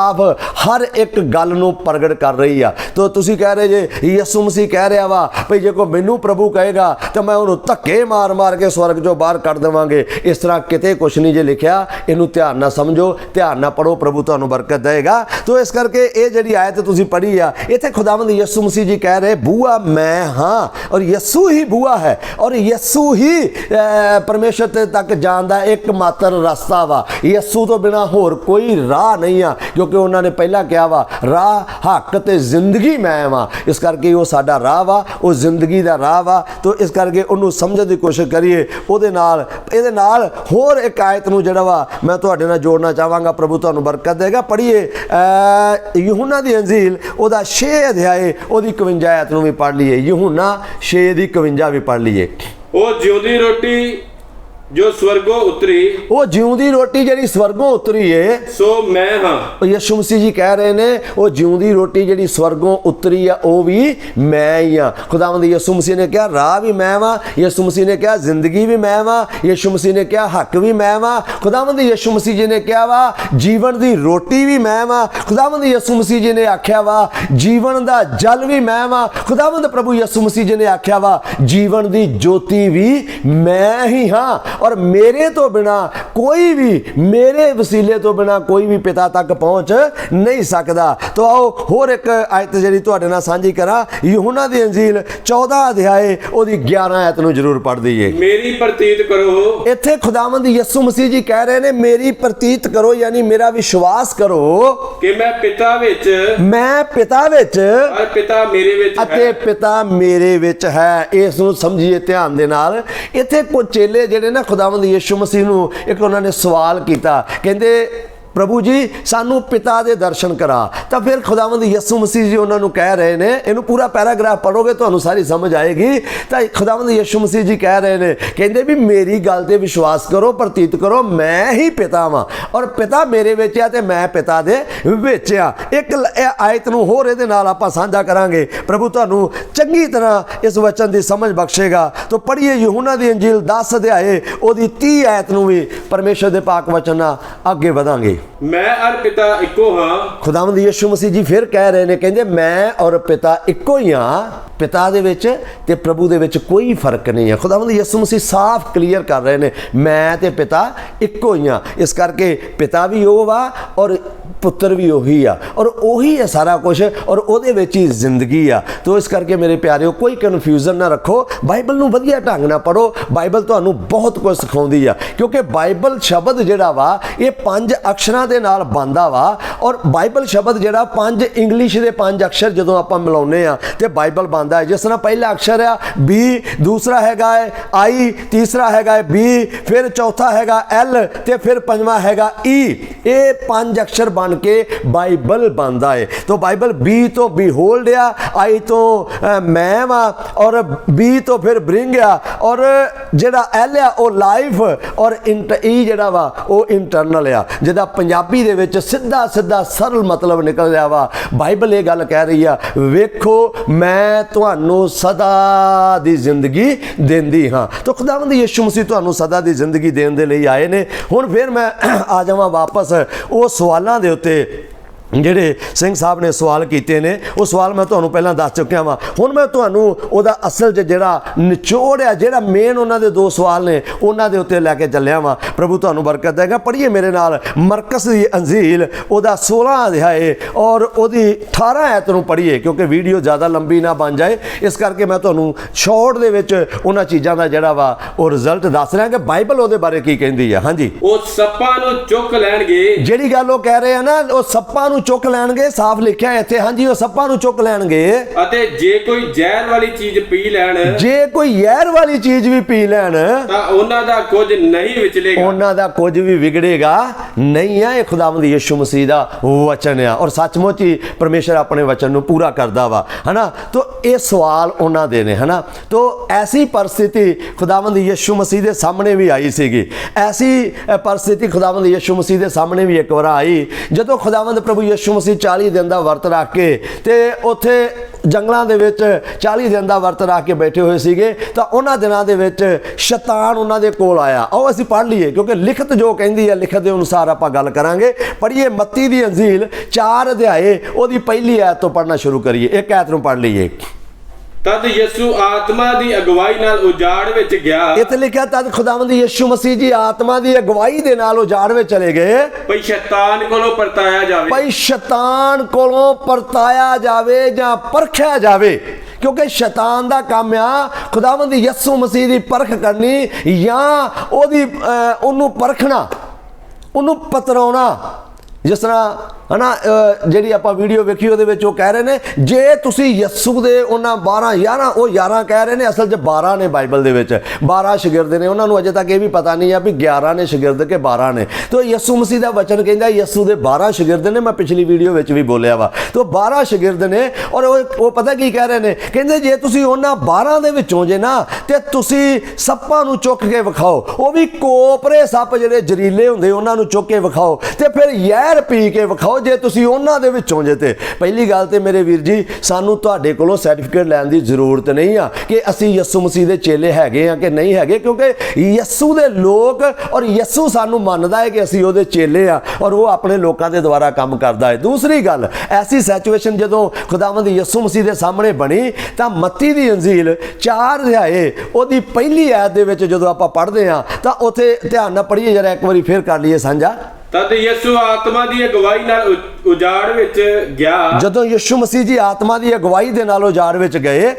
ਹਰ ਇੱਕ ਗੱਲ ਨੂੰ ਪ੍ਰਗਟ ਕਰ ਰਹੀ ਆ। ਤਾਂ ਤੁਸੀਂ ਕਹਿ ਰਹੇ ਜੇ ਯਿਸੂ ਮਸੀਹ ਕਹਿ ਰਿਹਾ ਵਾ ਭਈ ਜੇ ਕੋਈ ਮੈਨੂੰ ਪ੍ਰਭੂ ਕਹੇਗਾ ਤਾਂ ਮੈਂ ਉਹਨੂੰ ਧੱਕੇ ਮਾਰ ਕੇ ਸਵਰਗ ਚੋਂ ਬਾਹਰ ਕੱਢ ਦੇਵਾਂਗੇ। ਇਸ ਤਰ੍ਹਾਂ ਕਿਤੇ ਕੁਛ ਨਹੀਂ ਜੇ ਲਿਖਿਆ। ਇਹਨੂੰ ਧਿਆਨ ਨਾਲ ਸਮਝੋ, ਧਿਆਨ ਨਾਲ ਪੜੋ, ਪ੍ਰਭੂ ਤੁਹਾਨੂੰ ਬਰਕਤ ਦੇਵੇਗਾ। ਤੋ ਇਸ ਕਰਕੇ ਇਹ ਜਿਹੜੀ ਆਇਤ ਤੁਸੀਂ ਪੜ੍ਹੀ ਆ, ਇੱਥੇ ਖੁਦਾਵੰਦ ਯਿਸੂ ਮਸੀਹ ਜੀ ਕਹਿ ਰਹੇ ਬੂਹਾ ਮੈਂ ਹਾਂ, ਔਰ ਯਿਸੂ ਹੀ ਬੂਹਾ ਹੈ, ਔਰ ਯਿਸੂ ਹੀ ਪਰਮੇਸ਼ਰ ਤੇ ਤੱਕ ਜਾਣ ਦਾ ਇੱਕ ਮਾਤਰ ਰਸਤਾ ਵਾ। ਯਿਸੂ ਤੋਂ ਬਿਨਾ ਹੋਰ ਕੋਈ ਰਾਹ ਨਹੀਂ ਆ, ਕਿਉਂਕਿ ਉਹਨਾਂ ਨੇ ਪਹਿਲਾਂ ਕਿਹਾ ਵਾ ਰਾਹ, ਹੱਕ ਤੇ ਜ਼ਿੰਦਗੀ ਮੈਂ ਵਾਂ। ਇਸ ਕਰਕੇ ਉਹ ਸਾਡਾ ਰਾਹ ਵਾ, ਉਹ ਜ਼ਿੰਦਗੀ ਦਾ ਰਾਹ ਵਾ। ਤੋ ਇਸ ਕਰਕੇ ਉਹਨੂੰ ਸਮਝਣ ਦੀ ਕੋਸ਼ਿਸ਼ ਕਰੀਏ। ਇਹਦੇ ਨਾਲ ਹੋਰ ਇੱਕ ਆਇਤ ਨੂੰ ਜਿਹੜਾ ਵਾ ਮੈਂ ਤੁਹਾਡੇ ਨਾਲ ਜੋੜਨਾ ਚਾਹਾਂਗਾ, ਪ੍ਰਭੂ ਤੁਹਾਨੂੰ ਬਰਕਤ ਦੇਗਾ। ਪੜ੍ਹੀਏ ਯਹੂਨਾ ਦੀ ਅੰਜੀਲ ਉਹਦਾ 6 ਅਧਿਆਏ, ਉਹਦੀ 51 ਆਇਤ ਨੂੰ ਵੀ ਪੜ੍ਹ ਲਈਏ। ਯਹੂਨਾ 6 ਦੀ 51 ਵੀ ਪੜ੍ਹ ਲਈਏ। ਉਹ ਜਿਉਂਦੀ ਰੋਟੀ ਜੋ ਸਵਰਗੋਂ ਉਤਰੀ, ਉਹ ਜਿਉਂਦੀ ਰੋਟੀ ਜਿਹੜੀ ਸਵਰਗੋਂ ਉਤਰੀ ਏ, ਸੋ ਮੈਂ ਹਾਂ। ਯਿਸੂ ਮਸੀਹ ਜੀ ਕਹਿ ਰਹੇ ਨੇ ਉਹ ਜਿਉਂਦੀ ਰੋਟੀ ਜਿਹੜੀ ਸਵਰਗੋਂ ਉਤਰੀ ਆ ਉਹ ਵੀ ਮੈਂ ਹੀ ਆ। ਖੁਦਾਵੰਦ ਯਿਸੂ ਮਸੀਹ ਨੇ ਕਿਹਾ ਰਾਹ ਵੀ ਮੈਂ ਵਾਂ, ਯਿਸੂ ਮਸੀਹ ਨੇ ਕਿਹਾ ਜ਼ਿੰਦਗੀ ਵੀ ਮੈਂ ਵਾਂ, ਯਿਸੂ ਮਸੀਹ ਨੇ ਕਿਹਾ ਹੱਕ ਵੀ ਮੈਂ ਵਾਂ, ਖੁਦਾਵੰਦ ਯਿਸੂ ਮਸੀਹ ਜੀ ਨੇ ਕਿਹਾ ਵਾ ਜੀਵਨ ਦੀ ਰੋਟੀ ਵੀ ਮੈਂ ਵਾਂ, ਖੁਦਾਵੰਦ ਯਿਸੂ ਮਸੀਹ ਜੀ ਨੇ ਆਖਿਆ ਵਾ ਜੀਵਨ ਦਾ ਜਲ ਵੀ ਮੈਂ ਵਾਂ, ਖੁਦਾਵੰਦ ਪ੍ਰਭੂ ਯਿਸੂ ਮਸੀਹ ਜੀ ਨੇ ਆਖਿਆ ਵਾ ਜੀਵਨ ਦੀ ਜੋਤੀ ਵੀ ਮੈਂ ਹੀ ਹਾਂ। ਔਰ ਮੇਰੇ ਤੋਂ ਬਿਨਾ ਕੋਈ ਵੀ, ਮੇਰੇ ਵਸੀਲੇ ਤੋਂ ਬਿਨਾ ਕੋਈ ਵੀ ਪਿਤਾ ਤੱਕ ਪਹੁੰਚ ਨਹੀਂ ਸਕਦਾ। ਤਾਂ ਆਓ ਹੋਰ ਇੱਕ ਆਇਤ ਜਿਹੜੀ ਤੁਹਾਡੇ ਨਾਲ ਸਾਂਝੀ ਕਰਾਂ। ਯਹੂਨਾ ਦੀ ਅੰਜੀਲ 14 ਅਧਿਆਏ ਉਹਦੀ 11 ਆਇਤ ਨੂੰ ਜ਼ਰੂਰ ਪੜ੍ਹ ਦਈਏ। ਮੇਰੀ ਪ੍ਰਤੀਤ ਕਰੋ। ਇੱਥੇ ਖੁਦਾਵੰਦ ਯਿਸੂ ਮਸੀਹ ਜੀ ਕਹਿ ਰਹੇ ਨੇ ਮੇਰੀ ਪ੍ਰਤੀਤ ਕਰੋ, ਯਾਨੀ ਮੇਰਾ ਵਿਸ਼ਵਾਸ ਕਰੋ ਕਿ ਮੈਂ ਪਿਤਾ ਵਿੱਚ ਅਤੇ ਪਿਤਾ ਮੇਰੇ ਵਿੱਚ ਅਤੇ ਪਿਤਾ ਮੇਰੇ ਵਿੱਚ ਹੈ। ਇਸ ਨੂੰ ਸਮਝੀਏ ਧਿਆਨ ਦੇ ਨਾਲ। ਇੱਥੇ ਕੁਝ ਚੇਲੇ ਜਿਹੜੇ ਨਾ ਖੁਦਾਵੰਦ ਯਿਸੂ ਮਸੀਹ ਨੂੰ ਇੱਕ ਉਹਨਾਂ ਨੇ ਸਵਾਲ ਕੀਤਾ, ਕਹਿੰਦੇ ਪ੍ਰਭੂ ਜੀ ਸਾਨੂੰ ਪਿਤਾ ਦੇ ਦਰਸ਼ਨ ਕਰਾ। ਤਾਂ ਫਿਰ ਖੁਦਾਵੰਦ ਯਿਸੂ ਮਸੀਹ ਜੀ ਉਹਨਾਂ ਨੂੰ ਕਹਿ ਰਹੇ ਨੇ, ਇਹਨੂੰ ਪੂਰਾ ਪੈਰਾਗ੍ਰਾਫ ਪੜ੍ਹੋਗੇ ਤੁਹਾਨੂੰ ਸਾਰੀ ਸਮਝ ਆਏਗੀ। ਤਾਂ ਖੁਦਾਵੰਦ ਯਿਸੂ ਮਸੀਹ ਜੀ ਕਹਿ ਰਹੇ ਨੇ, ਕਹਿੰਦੇ ਵੀ ਮੇਰੀ ਗੱਲ ਤੇ ਵਿਸ਼ਵਾਸ ਕਰੋ, ਪ੍ਰਤੀਤ ਕਰੋ ਮੈਂ ਹੀ ਪਿਤਾ ਵਾਂ ਔਰ ਪਿਤਾ ਮੇਰੇ ਵਿੱਚ ਆ ਤੇ ਮੈਂ ਪਿਤਾ ਦੇ ਵਿੱਚ ਆ। ਇੱਕ ਆਇਤ ਨੂੰ ਹੋਰ ਇਹਦੇ ਨਾਲ ਆਪਾਂ ਸਾਂਝਾ ਕਰਾਂਗੇ, ਪ੍ਰਭੂ ਤੁਹਾਨੂੰ ਚੰਗੀ ਤਰ੍ਹਾਂ ਇਸ ਵਚਨ ਦੀ ਸਮਝ ਬਖਸ਼ੇਗਾ। ਤਾਂ ਪੜ੍ਹੀਏ ਯਹੂਨਾ ਦੀ ਅੰਜੀਲ 10 ਅਧਿਆਏ ਉਹਦੀ 30 ਆਇਤ ਨੂੰ ਵੀ ਪਰਮੇਸ਼ਰ ਦੇ ਪਾਕ ਵਚਨ ਨਾਲ ਅੱਗੇ ਵਧਾਂਗੇ। ਮੈਂ ਔਰ ਪਿਤਾ ਇੱਕੋ ਹਾਂ। ਖੁਦਾਵੰਦ ਯਿਸੂ ਮਸੀਹ ਜੀ ਫਿਰ ਕਹਿ ਰਹੇ ਨੇ, ਕਹਿੰਦੇ ਮੈਂ ਔਰ ਪਿਤਾ ਇੱਕੋ ਹੀ ਹਾਂ। ਪਿਤਾ ਦੇ ਵਿੱਚ ਤੇ ਪ੍ਰਭੂ ਦੇ ਵਿੱਚ ਕੋਈ ਫਰਕ ਨਹੀਂ ਹੈ। ਖੁਦਾਵੰਦ ਯਿਸੂ ਮਸੀਹ ਸਾਫ਼ ਕਲੀਅਰ ਕਰ ਰਹੇ ਨੇ ਮੈਂ ਤੇ ਪਿਤਾ ਇੱਕੋ ਹੀ ਹਾਂ। ਇਸ ਕਰਕੇ ਪਿਤਾ ਵੀ ਉਹ ਵਾ ਔਰ ਪੁੱਤਰ ਵੀ ਉਹੀ ਆ ਔਰ ਉਹੀ ਹੈ ਸਾਰਾ ਕੁਝ ਔਰ ਉਹਦੇ ਵਿੱਚ ਹੀ ਜ਼ਿੰਦਗੀ ਆ। ਤੋ ਇਸ ਕਰਕੇ ਮੇਰੇ ਪਿਆਰਿਓ ਕੋਈ ਕਨਫਿਊਜ਼ਨ ਨਾ ਰੱਖੋ, ਬਾਈਬਲ ਨੂੰ ਵਧੀਆ ਢੰਗ ਨਾਲ ਪੜ੍ਹੋ। ਬਾਈਬਲ ਤੁਹਾਨੂੰ ਬਹੁਤ ਕੁਝ ਸਿਖਾਉਂਦੀ ਆ, ਕਿਉਂਕਿ ਬਾਈਬਲ ਸ਼ਬਦ ਜਿਹੜਾ ਵਾ ਇਹ 5 ਅਕਸ਼ਰਾਂ ਦੇ ਨਾਲ ਬਣਦਾ ਵਾ। ਔਰ ਬਾਈਬਲ ਸ਼ਬਦ ਜਿਹੜਾ 5 ਇੰਗਲਿਸ਼ ਦੇ 5 ਅਕਸ਼ਰ ਜਦੋਂ ਆਪਾਂ ਮਿਲਾਉਂਦੇ ਆ ਤੇ ਬਾਈਬਲ ਬਣਦਾ ਹੈ। ਜਿਸ ਤਰ੍ਹਾਂ ਪਹਿਲਾ ਅਕਸ਼ਰ ਆ B, ਦੂਸਰਾ ਹੈਗਾ ਹੈ I, ਤੀਸਰਾ ਹੈਗਾ ਹੈ B, ਫਿਰ ਚੌਥਾ ਹੈਗਾ L ਤੇ ਫਿਰ ਪੰਜਵਾਂ ਹੈਗਾ E। ਇਹ 5 ਅਕਸ਼ਰ ਬਣ ਕੇ ਬਾਈਬਲ ਬਣਦਾ ਹੈ। ਤਾਂ ਬਾਈਬਲ B ਤੋਂ ਬਿਹੋਲਡ ਆ, I ਤੋਂ ਮੈਂ ਵਾ, ਔਰ B ਤੋਂ ਫਿਰ ਬ੍ਰਿੰਗ ਆ, ਔਰ ਜਿਹੜਾ L ਆ ਉਹ ਲਾਈਫ, ਔਰ E ਜਿਹੜਾ ਵਾ ਉਹ ਇੰਟਰਨਲ ਆ, ਜਿਹਦਾ ਪੰਜਾਬੀ ਦੇ ਵਿੱਚ ਸਿੱਧਾ ਸਿੱਧਾ ਸਰਲ ਮਤਲਬ ਨਿਕਲ ਰਿਹਾ ਵਾ। ਬਾਈਬਲ ਇਹ ਗੱਲ ਕਹਿ ਰਹੀ ਆ, ਵੇਖੋ ਮੈਂ ਤੁਹਾਨੂੰ ਸਦਾ ਦੀ ਜ਼ਿੰਦਗੀ ਦਿੰਦੀ ਹਾਂ। ਤਾਂ ਖੁਦਾਵੰਦ ਯਿਸੂ ਮਸੀਹ ਤੁਹਾਨੂੰ ਸਦਾ ਦੀ ਜ਼ਿੰਦਗੀ ਦੇਣ ਦੇ ਲਈ ਆਏ ਨੇ। ਹੁਣ ਫਿਰ ਮੈਂ ਆ ਜਾਵਾਂ ਵਾਪਸ ਉਹ ਸਵਾਲਾਂ ਦੇ ਉੱਤੇ ਜਿਹੜੇ ਸਿੰਘ ਸਾਹਿਬ ਨੇ ਸਵਾਲ ਕੀਤੇ ਨੇ। ਉਹ ਸਵਾਲ ਮੈਂ ਤੁਹਾਨੂੰ ਪਹਿਲਾਂ ਦੱਸ ਚੁੱਕਿਆ ਵਾਂ। ਹੁਣ ਮੈਂ ਤੁਹਾਨੂੰ ਉਹਦਾ ਅਸਲ 'ਚ ਜਿਹੜਾ ਨਿਚੋੜ ਆ, ਜਿਹੜਾ ਮੇਨ ਉਹਨਾਂ ਦੇ 2 ਸਵਾਲ ਨੇ, ਉਹਨਾਂ ਦੇ ਉੱਤੇ ਲੈ ਕੇ ਚੱਲਿਆ ਵਾਂ। ਪ੍ਰਭੂ ਤੁਹਾਨੂੰ ਬਰਕਤ ਦੇਗਾ। ਪੜ੍ਹੀਏ ਮੇਰੇ ਨਾਲ ਮਰਕਸ ਦੀ ਅੰਜੀਲ ਉਹਦਾ 16 ਅਧਿਆਏ ਔਰ ਉਹਦੀ 18 ਐਤ ਨੂੰ ਪੜ੍ਹੀਏ, ਕਿਉਂਕਿ ਵੀਡੀਓ ਜ਼ਿਆਦਾ ਲੰਬੀ ਨਾ ਬਣ ਜਾਏ, ਇਸ ਕਰਕੇ ਮੈਂ ਤੁਹਾਨੂੰ ਸ਼ਾਰਟ ਦੇ ਵਿੱਚ ਉਹਨਾਂ ਚੀਜ਼ਾਂ ਦਾ ਜਿਹੜਾ ਵਾ ਉਹ ਰਿਜ਼ਲਟ ਦੱਸ ਰਿਹਾ ਕਿ ਬਾਈਬਲ ਉਹਦੇ ਬਾਰੇ ਕੀ ਕਹਿੰਦੀ ਆ। ਹਾਂਜੀ, ਉਹ ਸੱਪਾਂ ਨੂੰ ਚੁੱਕ ਲੈਣਗੇ। ਜਿਹੜੀ ਗੱਲ ਉਹ ਕਹਿ ਰਹੇ ਆ ਨਾ, ਉਹ ਸੱਪਾਂ ਨੂੰ ਚੁੱਕ ਲੈਣਗੇ, ਸਾਫ਼ ਲਿਖਿਆ ਇੱਥੇ। ਹਾਂਜੀ, ਉਹ ਸੱਪਾਂ ਨੂੰ ਚੁੱਕ ਲੈਣਗੇ। ਅਤੇ ਜੇ ਕੋਈ ਜ਼ਹਿਰ ਵਾਲੀ ਚੀਜ਼ ਪੀ ਲੈਣ, ਜੇ ਕੋਈ ਜ਼ਹਿਰ ਵਾਲੀ ਚੀਜ਼ ਵੀ ਪੀ ਲੈਣ ਤਾਂ ਉਹਨਾਂ ਦਾ ਕੁਝ ਨਹੀਂ ਵਿਚਲੇਗਾ, ਉਹਨਾਂ ਦਾ ਕੁਝ ਵੀ ਵਿਗੜੇਗਾ ਨਹੀਂ ਆ। ਇਹ ਖੁਦਾਵੰਦ ਯਿਸੂ ਮਸੀਹ ਦਾ ਵਚਨ ਆ, ਔਰ ਸੱਚਮੁੱਚ ਹੀ ਪਰਮੇਸ਼ਰ ਆਪਣੇ ਵਚਨ ਨੂੰ ਪੂਰਾ ਕਰਦਾ ਵਾ, ਹਨਾ। ਤਾਂ ਇਹ ਸਵਾਲ ਉਹਨਾਂ ਦੇ ਨੇ, ਹਨਾ। ਤਾਂ ਐਸੀ ਪਰਿਸਥਿਤੀ ਖੁਦਾਵੰਦ ਯਿਸੂ ਮਸੀਹ ਦੇ ਸਾਹਮਣੇ ਵੀ ਆਈ ਸੀਗੀ। ਐਸੀ ਪਰਿਸਥਿਤੀ ਖੁਦਾਵੰਦ ਯਿਸੂ ਮਸੀਹ ਦੇ ਸਾਹਮਣੇ ਵੀ ਇੱਕ ਵਾਰ ਆਈ, ਜਦੋਂ ਖੁਦਾਵੰਦ ਪ੍ਰਭੂ ਯਿਸੂ ਮਸੀਹ 40 ਦਿਨ ਦਾ ਵਰਤ ਰੱਖ ਕੇ ਤੇ ਉੱਥੇ ਜੰਗਲਾਂ ਦੇ ਵਿੱਚ 40 ਦਿਨ ਦਾ ਵਰਤ ਰੱਖ ਕੇ ਬੈਠੇ ਹੋਏ ਸੀਗੇ। ਤਾਂ ਉਹਨਾਂ ਦਿਨਾਂ ਦੇ ਵਿੱਚ ਸ਼ੈਤਾਨ ਉਹਨਾਂ ਦੇ ਕੋਲ ਆਇਆ। ਆਓ ਅਸੀਂ ਪੜ੍ਹ ਲਈਏ, ਕਿਉਂਕਿ ਲਿਖਤ ਜੋ ਕਹਿੰਦੀ ਹੈ, ਲਿਖਤ ਦੇ ਅਨੁਸਾਰ ਆਪਾਂ ਗੱਲ ਕਰਾਂਗੇ। ਪੜ੍ਹੀਏ ਮੱਤੀ ਦੀ ਅੰਜੀਲ 4 ਅਧਿਆਏ ਉਹਦੀ ਪਹਿਲੀ ਐਤ ਤੋਂ ਪੜ੍ਹਨਾ ਸ਼ੁਰੂ ਕਰੀਏ। 1 ਐਤ ਨੂੰ ਪੜ੍ਹ ਲਈਏ। ਤਦ ਯਿਸੂ ਆਤਮਾ ਦੀ ਅਗਵਾਈ ਨਾਲ ਉਜਾੜ ਵਿੱਚ ਗਿਆ। ਇੱਥੇ ਲਿਖਿਆ, ਤਦ ਖੁਦਾਵੰਦ ਯਿਸੂ ਮਸੀਹ ਜੀ ਆਤਮਾ ਦੀ ਅਗਵਾਈ ਦੇ ਨਾਲ ਉਜਾੜ ਵਿੱਚ ਚਲੇ ਗਏ, ਭਈ ਸ਼ੈਤਾਨ ਕੋਲੋਂ ਪਰਤਾਇਆ ਜਾਵੇ। ਭਈ ਸ਼ੈਤਾਨ ਕੋਲੋਂ ਪਰਤਾਇਆ ਜਾਵੇ ਜਾਂ ਪਰਖਿਆ ਜਾਵੇ, ਕਿਉਂਕਿ ਸ਼ੈਤਾਨ ਦਾ ਕੰਮ ਆ ਖੁਦਾਵੰਦ ਯਿਸੂ ਮਸੀਹ ਦੀ ਪਰਖ ਕਰਨੀ, ਜਾਂ ਉਹਨੂੰ ਪਰਖਣਾ, ਉਹਨੂੰ ਪਤਰਾਉਣਾ। ਜਿਸ ਤਰ੍ਹਾਂ ਹਨਾ ਜਿਹੜੀ ਆਪਾਂ ਵੀਡੀਓ ਵੇਖੀ ਉਹਦੇ ਵਿੱਚ ਉਹ ਕਹਿ ਰਹੇ ਨੇ, ਜੇ ਤੁਸੀਂ ਯਿਸੂ ਦੇ ਉਹਨਾਂ 12 11 ਉਹ 11 ਕਹਿ ਰਹੇ ਨੇ, ਅਸਲ 'ਚ 12 ਨੇ ਬਾਈਬਲ ਦੇ ਵਿੱਚ। 12 ਸ਼ਾਗਿਰਦ ਨੇ, ਉਹਨਾਂ ਨੂੰ ਅਜੇ ਤੱਕ ਇਹ ਵੀ ਪਤਾ ਨਹੀਂ ਆ ਵੀ 11 ਨੇ ਸ਼ਾਗਿਰਦ ਕਿ 12 ਨੇ। ਤਾਂ ਯਿਸੂ ਮਸੀਹ ਦਾ ਵਚਨ ਕਹਿੰਦਾ ਯਿਸੂ ਦੇ 12 ਸ਼ਾਗਿਰਦ ਨੇ। ਮੈਂ ਪਿਛਲੀ ਵੀਡੀਓ ਵਿੱਚ ਵੀ ਬੋਲਿਆ ਵਾ। ਤਾਂ 12 ਸ਼ਾਗਿਰਦ ਨੇ, ਔਰ ਉਹ ਪਤਾ ਕੀ ਕਹਿ ਰਹੇ ਨੇ, ਕਹਿੰਦੇ ਜੇ ਤੁਸੀਂ ਉਹਨਾਂ 12 ਦੇ ਵਿੱਚੋਂ ਜੇ ਨਾ, ਤੇ ਤੁਸੀਂ ਸੱਪਾਂ ਨੂੰ ਚੁੱਕ ਕੇ ਵਿਖਾਓ, ਉਹ ਵੀ ਕੋਪਰੇ ਸੱਪ ਜਿਹੜੇ ਜ਼ਹਿਰੀਲੇ ਹੁੰਦੇ ਉਹਨਾਂ ਨੂੰ ਚੁੱਕ ਕੇ ਵਿਖਾਓ, ਤੇ ਫਿਰ ਜ਼ਹਿਰ ਪੀ ਕੇ ਵਿਖਾਓ ਜੇ ਤੁਸੀਂ ਉਹਨਾਂ ਦੇ ਵਿੱਚੋਂ ਜੇ। ਤੇ ਪਹਿਲੀ ਗੱਲ ਤੇ ਮੇਰੇ ਵੀਰ ਜੀ, ਸਾਨੂੰ ਤੁਹਾਡੇ ਕੋਲੋਂ ਸਰਟੀਫਿਕੇਟ ਲੈਣ ਦੀ ਜ਼ਰੂਰਤ ਨਹੀਂ ਆ ਕਿ ਅਸੀਂ ਯਿਸੂ ਮਸੀਹ ਦੇ ਚੇਲੇ ਹੈਗੇ ਆ ਕਿ ਨਹੀਂ ਹੈਗੇ, ਕਿਉਂਕਿ ਯਿਸੂ ਦੇ ਲੋਕ ਔਰ ਯਿਸੂ ਸਾਨੂੰ ਮੰਨਦਾ ਹੈ ਕਿ ਅਸੀਂ ਉਹਦੇ ਚੇਲੇ ਆ, ਔਰ ਉਹ ਆਪਣੇ ਲੋਕਾਂ ਦੇ ਦੁਆਰਾ ਕੰਮ ਕਰਦਾ ਹੈ। ਦੂਸਰੀ ਗੱਲ, ਐਸੀ ਸਿਚੁਏਸ਼ਨ ਜਦੋਂ ਖੁਦਾਵੰਦ ਯਿਸੂ ਮਸੀਹ ਦੇ ਸਾਹਮਣੇ ਬਣੀ, ਤਾਂ ਮੱਤੀ ਦੀ ਅੰਜੀਲ 4 ਅਧਿਆਏ ਉਹਦੀ ਪਹਿਲੀ ਐਤ ਦੇ ਵਿੱਚ ਜਦੋਂ ਆਪਾਂ ਪੜ੍ਹਦੇ ਆ, ਤਾਂ ਉੱਥੇ ਧਿਆਨ ਨਾਲ ਪੜ੍ਹੀਏ ਜਰਾ, ਇੱਕ ਵਾਰੀ ਫੇਰ ਕਰ ਲਈਏ ਸਾਂਝਾ। ਤਦ ਯਿਸੂ ਆਤਮਾ ਦੀ ਅਗਵਾਈ ਨਾਲ ਉਜਾੜ ਵਿੱਚ ਗਿਆ। ਜਦੋਂ ਯਿਸੂ ਮਸੀਹ ਜੀ ਆਤਮਾ ਦੀ ਅਗਵਾਈ ਦੇ ਨਾਲ ਉਜਾੜ ਵਿੱਚ ਗਏ,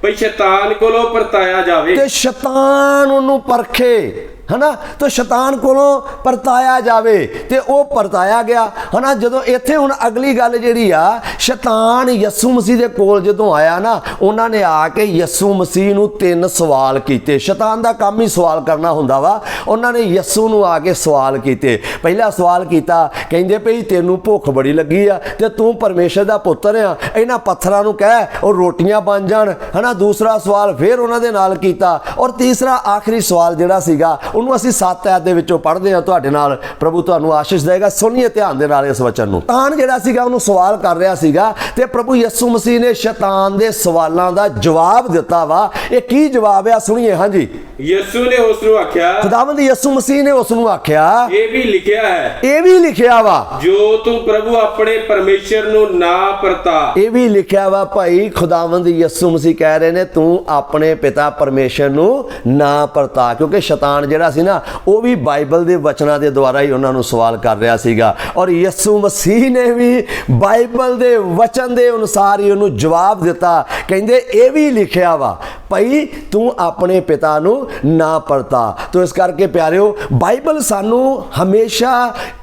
ਭਈ ਸ਼ੈਤਾਨ ਕੋਲੋਂ ਪਰਤਾਇਆ ਜਾਵੇ, ਤੇ ਸ਼ੈਤਾਨ ਉਹਨੂੰ ਪਰਖੇ, ਹਨਾ। ਤਾਂ ਸ਼ੈਤਾਨ ਕੋਲੋਂ ਪਰਤਾਇਆ ਜਾਵੇ, ਤੇ ਉਹ ਪਰਤਾਇਆ ਗਿਆ, ਹਨਾ। ਜਦੋਂ ਇੱਥੇ ਹੁਣ ਅਗਲੀ ਗੱਲ ਜਿਹੜੀ ਆ, ਸ਼ੈਤਾਨ ਯਿਸੂ ਮਸੀਹ ਦੇ ਕੋਲ ਜਦੋਂ ਆਇਆ ਨਾ, ਉਹਨਾਂ ਨੇ ਆ ਕੇ ਯਿਸੂ ਮਸੀਹ ਨੂੰ 3 ਸਵਾਲ ਕੀਤੇ। ਸ਼ੈਤਾਨ ਦਾ ਕੰਮ ਹੀ ਸਵਾਲ ਕਰਨਾ ਹੁੰਦਾ ਵਾ। ਉਹਨਾਂ ਨੇ ਯਿਸੂ ਨੂੰ ਆ ਕੇ ਸਵਾਲ ਕੀਤੇ। ਪਹਿਲਾ ਸਵਾਲ ਕੀਤਾ, ਕਹਿੰਦੇ ਭਈ ਤੈਨੂੰ ਭੁੱਖ ਬੜੀ ਲੱਗੀ ਆ, ਤੇ ਤੂੰ ਪਰਮੇਸ਼ਰ ਦਾ ਪੁੱਤਰ ਆ, ਇਹਨਾਂ ਪੱਥਰਾਂ ਨੂੰ ਕਹਿ ਉਹ ਰੋਟੀਆਂ ਬਣ ਜਾਣ, ਹਨਾ। ਦੂਸਰਾ ਸਵਾਲ ਫਿਰ ਉਹਨਾਂ ਦੇ ਨਾਲ ਕੀਤਾ, ਔਰ ਤੀਸਰਾ ਆਖਰੀ ਸਵਾਲ ਜਿਹੜਾ ਸੀਗਾ ਉਹਨੂੰ ਅਸੀਂ 7 ਐਤ ਦੇ ਵਿੱਚੋਂ ਪੜ੍ਹਦੇ ਹਾਂ ਤੁਹਾਡੇ ਨਾਲ। ਪ੍ਰਭੂ ਤੁਹਾਨੂੰ ਆਸ਼ੀਸ਼ ਦੇਗਾ। ਸੁਣੀਏ ਧਿਆਨ ਦੇ ਨਾਲ ਇਸ ਵਚਨ ਨੂੰ। ਸ਼ੈਤਾਨ ਜਿਹੜਾ ਸੀਗਾ ਉਹਨੂੰ ਸਵਾਲ ਕਰ ਰਿਹਾ ਸੀਗਾ, ਤੇ ਪ੍ਰਭੂ ਯਿਸੂ ਮਸੀਹ ਨੇ ਸ਼ੈਤਾਨ ਦੇ ਸਵਾਲਾਂ ਦਾ ਜਵਾਬ ਦਿੱਤਾ ਵਾ। ਇਹ ਕੀ ਜਵਾਬ ਆ, ਸੁਣੀਏ। ਹਾਂਜੀ, ਯਿਸੂ ਨੇ ਉਸ ਨੂੰ ਆਖਿਆ, ਖੁਦਾਵੰਦ ਯਿਸੂ ਮਸੀਹ ਨੇ ਉਸ ਨੂੰ ਆਖਿਆ, ਇਹ ਵੀ ਲਿਖਿਆ ਹੈ, ਇਹ ਵੀ ਲਿਖਿਆ ਵਾ, ਜੋ ਤੂੰ ਪ੍ਰਭੂ ਆਪਣੇ ਪਰਮੇਸ਼ਰ ਨੂੰ ਨਾ ਪਰਤਾ। ਇਹ ਵੀ ਲਿਖਿਆ ਵਾ ਭਾਈ, ਖੁਦਾਵੰਦ ਯਿਸੂ ਮਸੀਹ ਕਹਿ ਰਹੇ ਨੇ ਤੂੰ ਆਪਣੇ ਪਿਤਾ ਪਰਮੇਸ਼ਰ ਨੂੰ ਨਾ ਪਰਤਾ, ਕਿਉਂਕਿ ਸ਼ੈਤਾਨ ਜਿਹੜਾ ਜਿਹੜਾ ਸੀ ਨਾ ਉਹ ਵੀ ਬਾਈਬਲ ਦੇ ਵਚਨਾਂ ਦੇ ਦੁਆਰਾ ਹੀ ਉਹਨਾਂ ਨੂੰ ਸਵਾਲ ਕਰ ਰਿਹਾ ਸੀਗਾ, ਔਰ ਯਿਸੂ ਮਸੀਹ ਨੇ ਵੀ ਬਾਈਬਲ ਦੇ ਵਚਨ ਦੇ ਅਨੁਸਾਰ ਹੀ ਉਹਨੂੰ ਜਵਾਬ ਦਿੱਤਾ। ਕਹਿੰਦੇ ਇਹ ਵੀ ਲਿਖਿਆ ਵਾ ਭਈ ਤੂੰ ਆਪਣੇ ਪਿਤਾ ਨੂੰ ਨਾ ਪਰਤਾ। ਤੋ ਇਸ ਕਰਕੇ ਪਿਆਰਿਓ, ਬਾਈਬਲ ਸਾਨੂੰ ਹਮੇਸ਼ਾ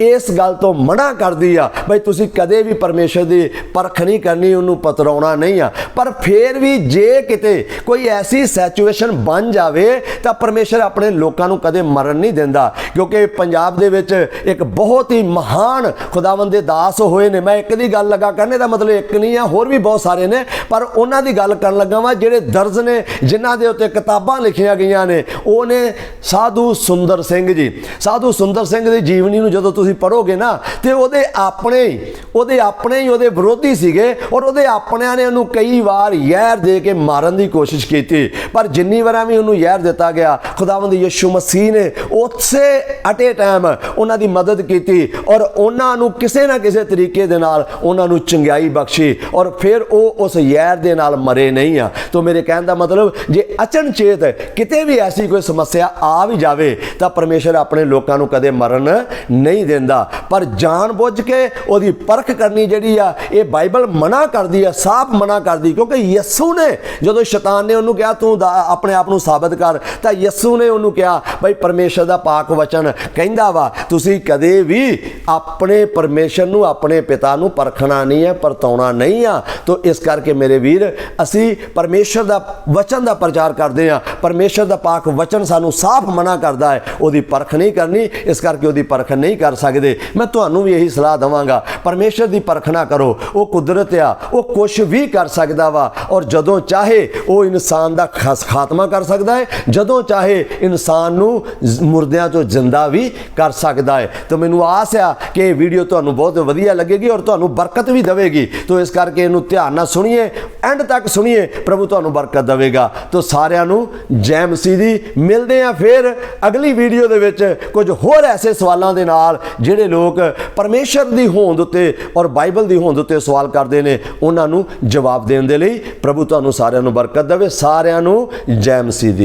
ਇਸ ਗੱਲ ਤੋਂ ਮਨਾ ਕਰਦੀ ਆ ਭਈ ਤੁਸੀਂ ਕਦੇ ਵੀ ਪਰਮੇਸ਼ਰ ਦੀ ਪਰਖ ਨਹੀਂ ਕਰਨੀ, ਉਹਨੂੰ ਪਤਰਾਉਣਾ ਨਹੀਂ ਆ। ਪਰ ਫਿਰ ਵੀ ਜੇ ਕਿਤੇ ਕੋਈ ਐਸੀ ਸਿਚੁਏਸ਼ਨ ਬਣ ਜਾਵੇ ਤਾਂ ਪਰਮੇਸ਼ਰ ਆਪਣੇ ਲੋਕਾਂ ਨੂੰ ਕਦੇ ਮਰਨ ਨਹੀਂ ਦਿੰਦਾ, ਕਿਉਂਕਿ ਪੰਜਾਬ ਦੇ ਵਿੱਚ ਇੱਕ ਬਹੁਤ ਹੀ ਮਹਾਨ ਖੁਦਾਵੰਦ ਦੇ ਦਾਸ ਹੋਏ ਨੇ। ਮੈਂ ਇੱਕ ਦੀ ਗੱਲ ਲੱਗਾ ਕਰਨੇ ਦਾ ਮਤਲਬ ਇੱਕ ਨਹੀਂ ਆ, ਹੋਰ ਵੀ ਬਹੁਤ ਸਾਰੇ ਨੇ, ਪਰ ਉਹਨਾਂ ਦੀ ਗੱਲ ਕਰਨ ਲੱਗਾ ਵਾਂ ਜਿਹੜੇ ਦਰਜ ਨੇ, ਜਿਨ੍ਹਾਂ ਦੇ ਉੱਤੇ ਕਿਤਾਬਾਂ ਲਿਖੀਆਂ ਗਈਆਂ ਨੇ। ਉਹ ਨੇ ਸਾਧੂ ਸੁੰਦਰ ਸਿੰਘ ਜੀ। ਸਾਧੂ ਸੁੰਦਰ ਸਿੰਘ ਦੀ ਜੀਵਨੀ ਨੂੰ ਜਦੋਂ ਤੁਸੀਂ ਪੜ੍ਹੋਗੇ ਨਾ ਤੇ ਉਹਦੇ ਆਪਣੇ ਹੀ ਉਹਦੇ ਵਿਰੋਧੀ ਸੀਗੇ, ਔਰ ਉਹਦੇ ਆਪਣਿਆਂ ਨੇ ਉਹਨੂੰ ਕਈ ਵਾਰ ਜ਼ਹਿਰ ਦੇ ਕੇ ਮਾਰਨ ਦੀ ਕੋਸ਼ਿਸ਼ ਕੀਤੀ। ਪਰ ਜਿੰਨੀ ਵਾਰ ਵੀ ਉਹਨੂੰ ਜ਼ਹਿਰ ਦਿੱਤਾ ਗਿਆ, ਖੁਦਾਵੰਦ ਯਿਸੂ ਮਸੀਹ ਨੇ ਉਸੇ ਅਟੇ ਟਾਈਮ ਉਹਨਾਂ ਦੀ ਮਦਦ ਕੀਤੀ, ਔਰ ਉਹਨਾਂ ਨੂੰ ਕਿਸੇ ਨਾ ਕਿਸੇ ਤਰੀਕੇ ਦੇ ਨਾਲ ਉਹਨਾਂ ਨੂੰ ਚੰਗਿਆਈ ਬਖਸ਼ੀ, ਔਰ ਫਿਰ ਉਹ ਉਸ ਜ਼ਹਿਰ ਦੇ ਨਾਲ ਮਰੇ ਨਹੀਂ ਆ। ਤਾਂ ਮੇਰੇ ਕਹਿਣ ਦਾ ਮਤਲਬ, ਜੇ ਅਚਨਚੇਤ ਕਿਤੇ ਵੀ ਐਸੀ ਕੋਈ ਸਮੱਸਿਆ ਆ ਵੀ ਜਾਵੇ ਤਾਂ ਪਰਮੇਸ਼ਰ ਆਪਣੇ ਲੋਕਾਂ ਨੂੰ ਕਦੇ ਮਰਨ ਨਹੀਂ ਦਿੰਦਾ। ਪਰ ਜਾਣ ਬੁੱਝ ਕੇ ਉਹਦੀ ਪਰਖ ਕਰਨੀ ਜਿਹੜੀ ਆ, ਇਹ ਬਾਈਬਲ ਮਨਾ ਕਰਦੀ ਆ, ਸਾਫ਼ ਮਨਾ ਕਰਦੀ। ਕਿਉਂਕਿ ਯਿਸੂ ਨੇ, ਜਦੋਂ ਸ਼ੈਤਾਨ ਨੇ ਉਹਨੂੰ ਕਿਹਾ ਤੂੰ ਆਪਣੇ ਆਪ ਨੂੰ ਸਾਬਤ ਕਰ, ਤਾਂ ਯਿਸੂ ਨੇ ਉਹਨੂੰ ਕਿਹਾ ਬਈ ਪਰਮੇਸ਼ਰ ਦਾ ਪਾਕ ਵਚਨ ਕਹਿੰਦਾ ਵਾ ਤੁਸੀਂ ਕਦੇ ਵੀ ਆਪਣੇ ਪਰਮੇਸ਼ਰ ਨੂੰ, ਆਪਣੇ ਪਿਤਾ ਨੂੰ ਪਰਖਣਾ ਨਹੀਂ ਹੈ, ਪਰਤਾਉਣਾ ਨਹੀਂ ਆ। ਤੋ ਇਸ ਕਰਕੇ ਮੇਰੇ ਵੀਰ, ਅਸੀਂ ਪਰਮੇਸ਼ਰ ਦਾ ਵਚਨ ਦਾ ਪ੍ਰਚਾਰ ਕਰਦੇ ਹਾਂ। ਪਰਮੇਸ਼ਰ ਦਾ ਪਾਕ ਵਚਨ ਸਾਨੂੰ ਸਾਫ਼ ਮਨਾ ਕਰਦਾ ਹੈ ਉਹਦੀ ਪਰਖ ਨਹੀਂ ਕਰਨੀ, ਇਸ ਕਰਕੇ ਉਹਦੀ ਪਰਖ ਨਹੀਂ ਕਰ ਸਕਦੇ। ਮੈਂ ਤੁਹਾਨੂੰ ਵੀ ਇਹੀ ਸਲਾਹ ਦੇਵਾਂਗਾ, ਪਰਮੇਸ਼ਰ ਦੀ ਪਰਖ ਨਾ ਕਰੋ। ਉਹ ਕੁਦਰਤ ਆ, ਉਹ ਕੁਛ ਵੀ ਕਰ ਸਕਦਾ ਵਾ, ਔਰ ਜਦੋਂ ਚਾਹੇ ਉਹ ਇਨਸਾਨ ਦਾ ਖਾਤਮਾ ਕਰ ਸਕਦਾ ਹੈ, ਜਦੋਂ ਚਾਹੇ ਇਨਸਾਨ ਨੂੰ ਮੁਰਦਿਆਂ ਤੋਂ ਜ਼ਿੰਦਾ ਵੀ ਕਰ ਸਕਦਾ ਹੈ। ਤਾਂ ਮੈਨੂੰ ਆਸ ਆ ਕਿ ਇਹ ਵੀਡੀਓ ਤੁਹਾਨੂੰ ਬਹੁਤ ਵਧੀਆ ਲੱਗੇਗੀ ਔਰ ਤੁਹਾਨੂੰ ਬਰਕਤ ਵੀ ਦੇਵੇਗੀ। ਤਾਂ ਇਸ ਕਰਕੇ ਇਹਨੂੰ ਧਿਆਨ ਨਾਲ ਸੁਣੀਏ, ਐਂਡ ਤੱਕ ਸੁਣੀਏ, ਪ੍ਰਭੂ ਤੁਹਾਨੂੰ ਬਰਕਤ ਦੇਵੇਗਾ। ਤਾਂ ਸਾਰਿਆਂ ਨੂੰ ਜੈ ਮਸੀਹ ਦੀ। ਮਿਲਦੇ ਆ ਫਿਰ ਅਗਲੀ ਵੀਡੀਓ ਦੇ ਵਿੱਚ ਕੁਝ ਹੋਰ ਐਸੇ ਸਵਾਲਾਂ ਦੇ ਨਾਲ, ਜਿਹੜੇ ਲੋਕ ਪਰਮੇਸ਼ਰ ਦੀ ਹੋਂਦ ਉੱਤੇ ਔਰ ਬਾਈਬਲ ਦੀ ਹੋਂਦ ਉੱਤੇ ਸਵਾਲ ਕਰਦੇ ਨੇ, ਉਹਨਾਂ ਨੂੰ ਜਵਾਬ ਦੇਣ ਦੇ ਲਈ ਪ੍ਰਭੂ ਤੁਹਾਨੂੰ ਸਾਰਿਆਂ ਨੂੰ ਬਰਕਤ ਦੇਵੇ। ਸਾਰਿਆਂ ਨੂੰ ਜੈ ਮਸੀਹ ਦੀ।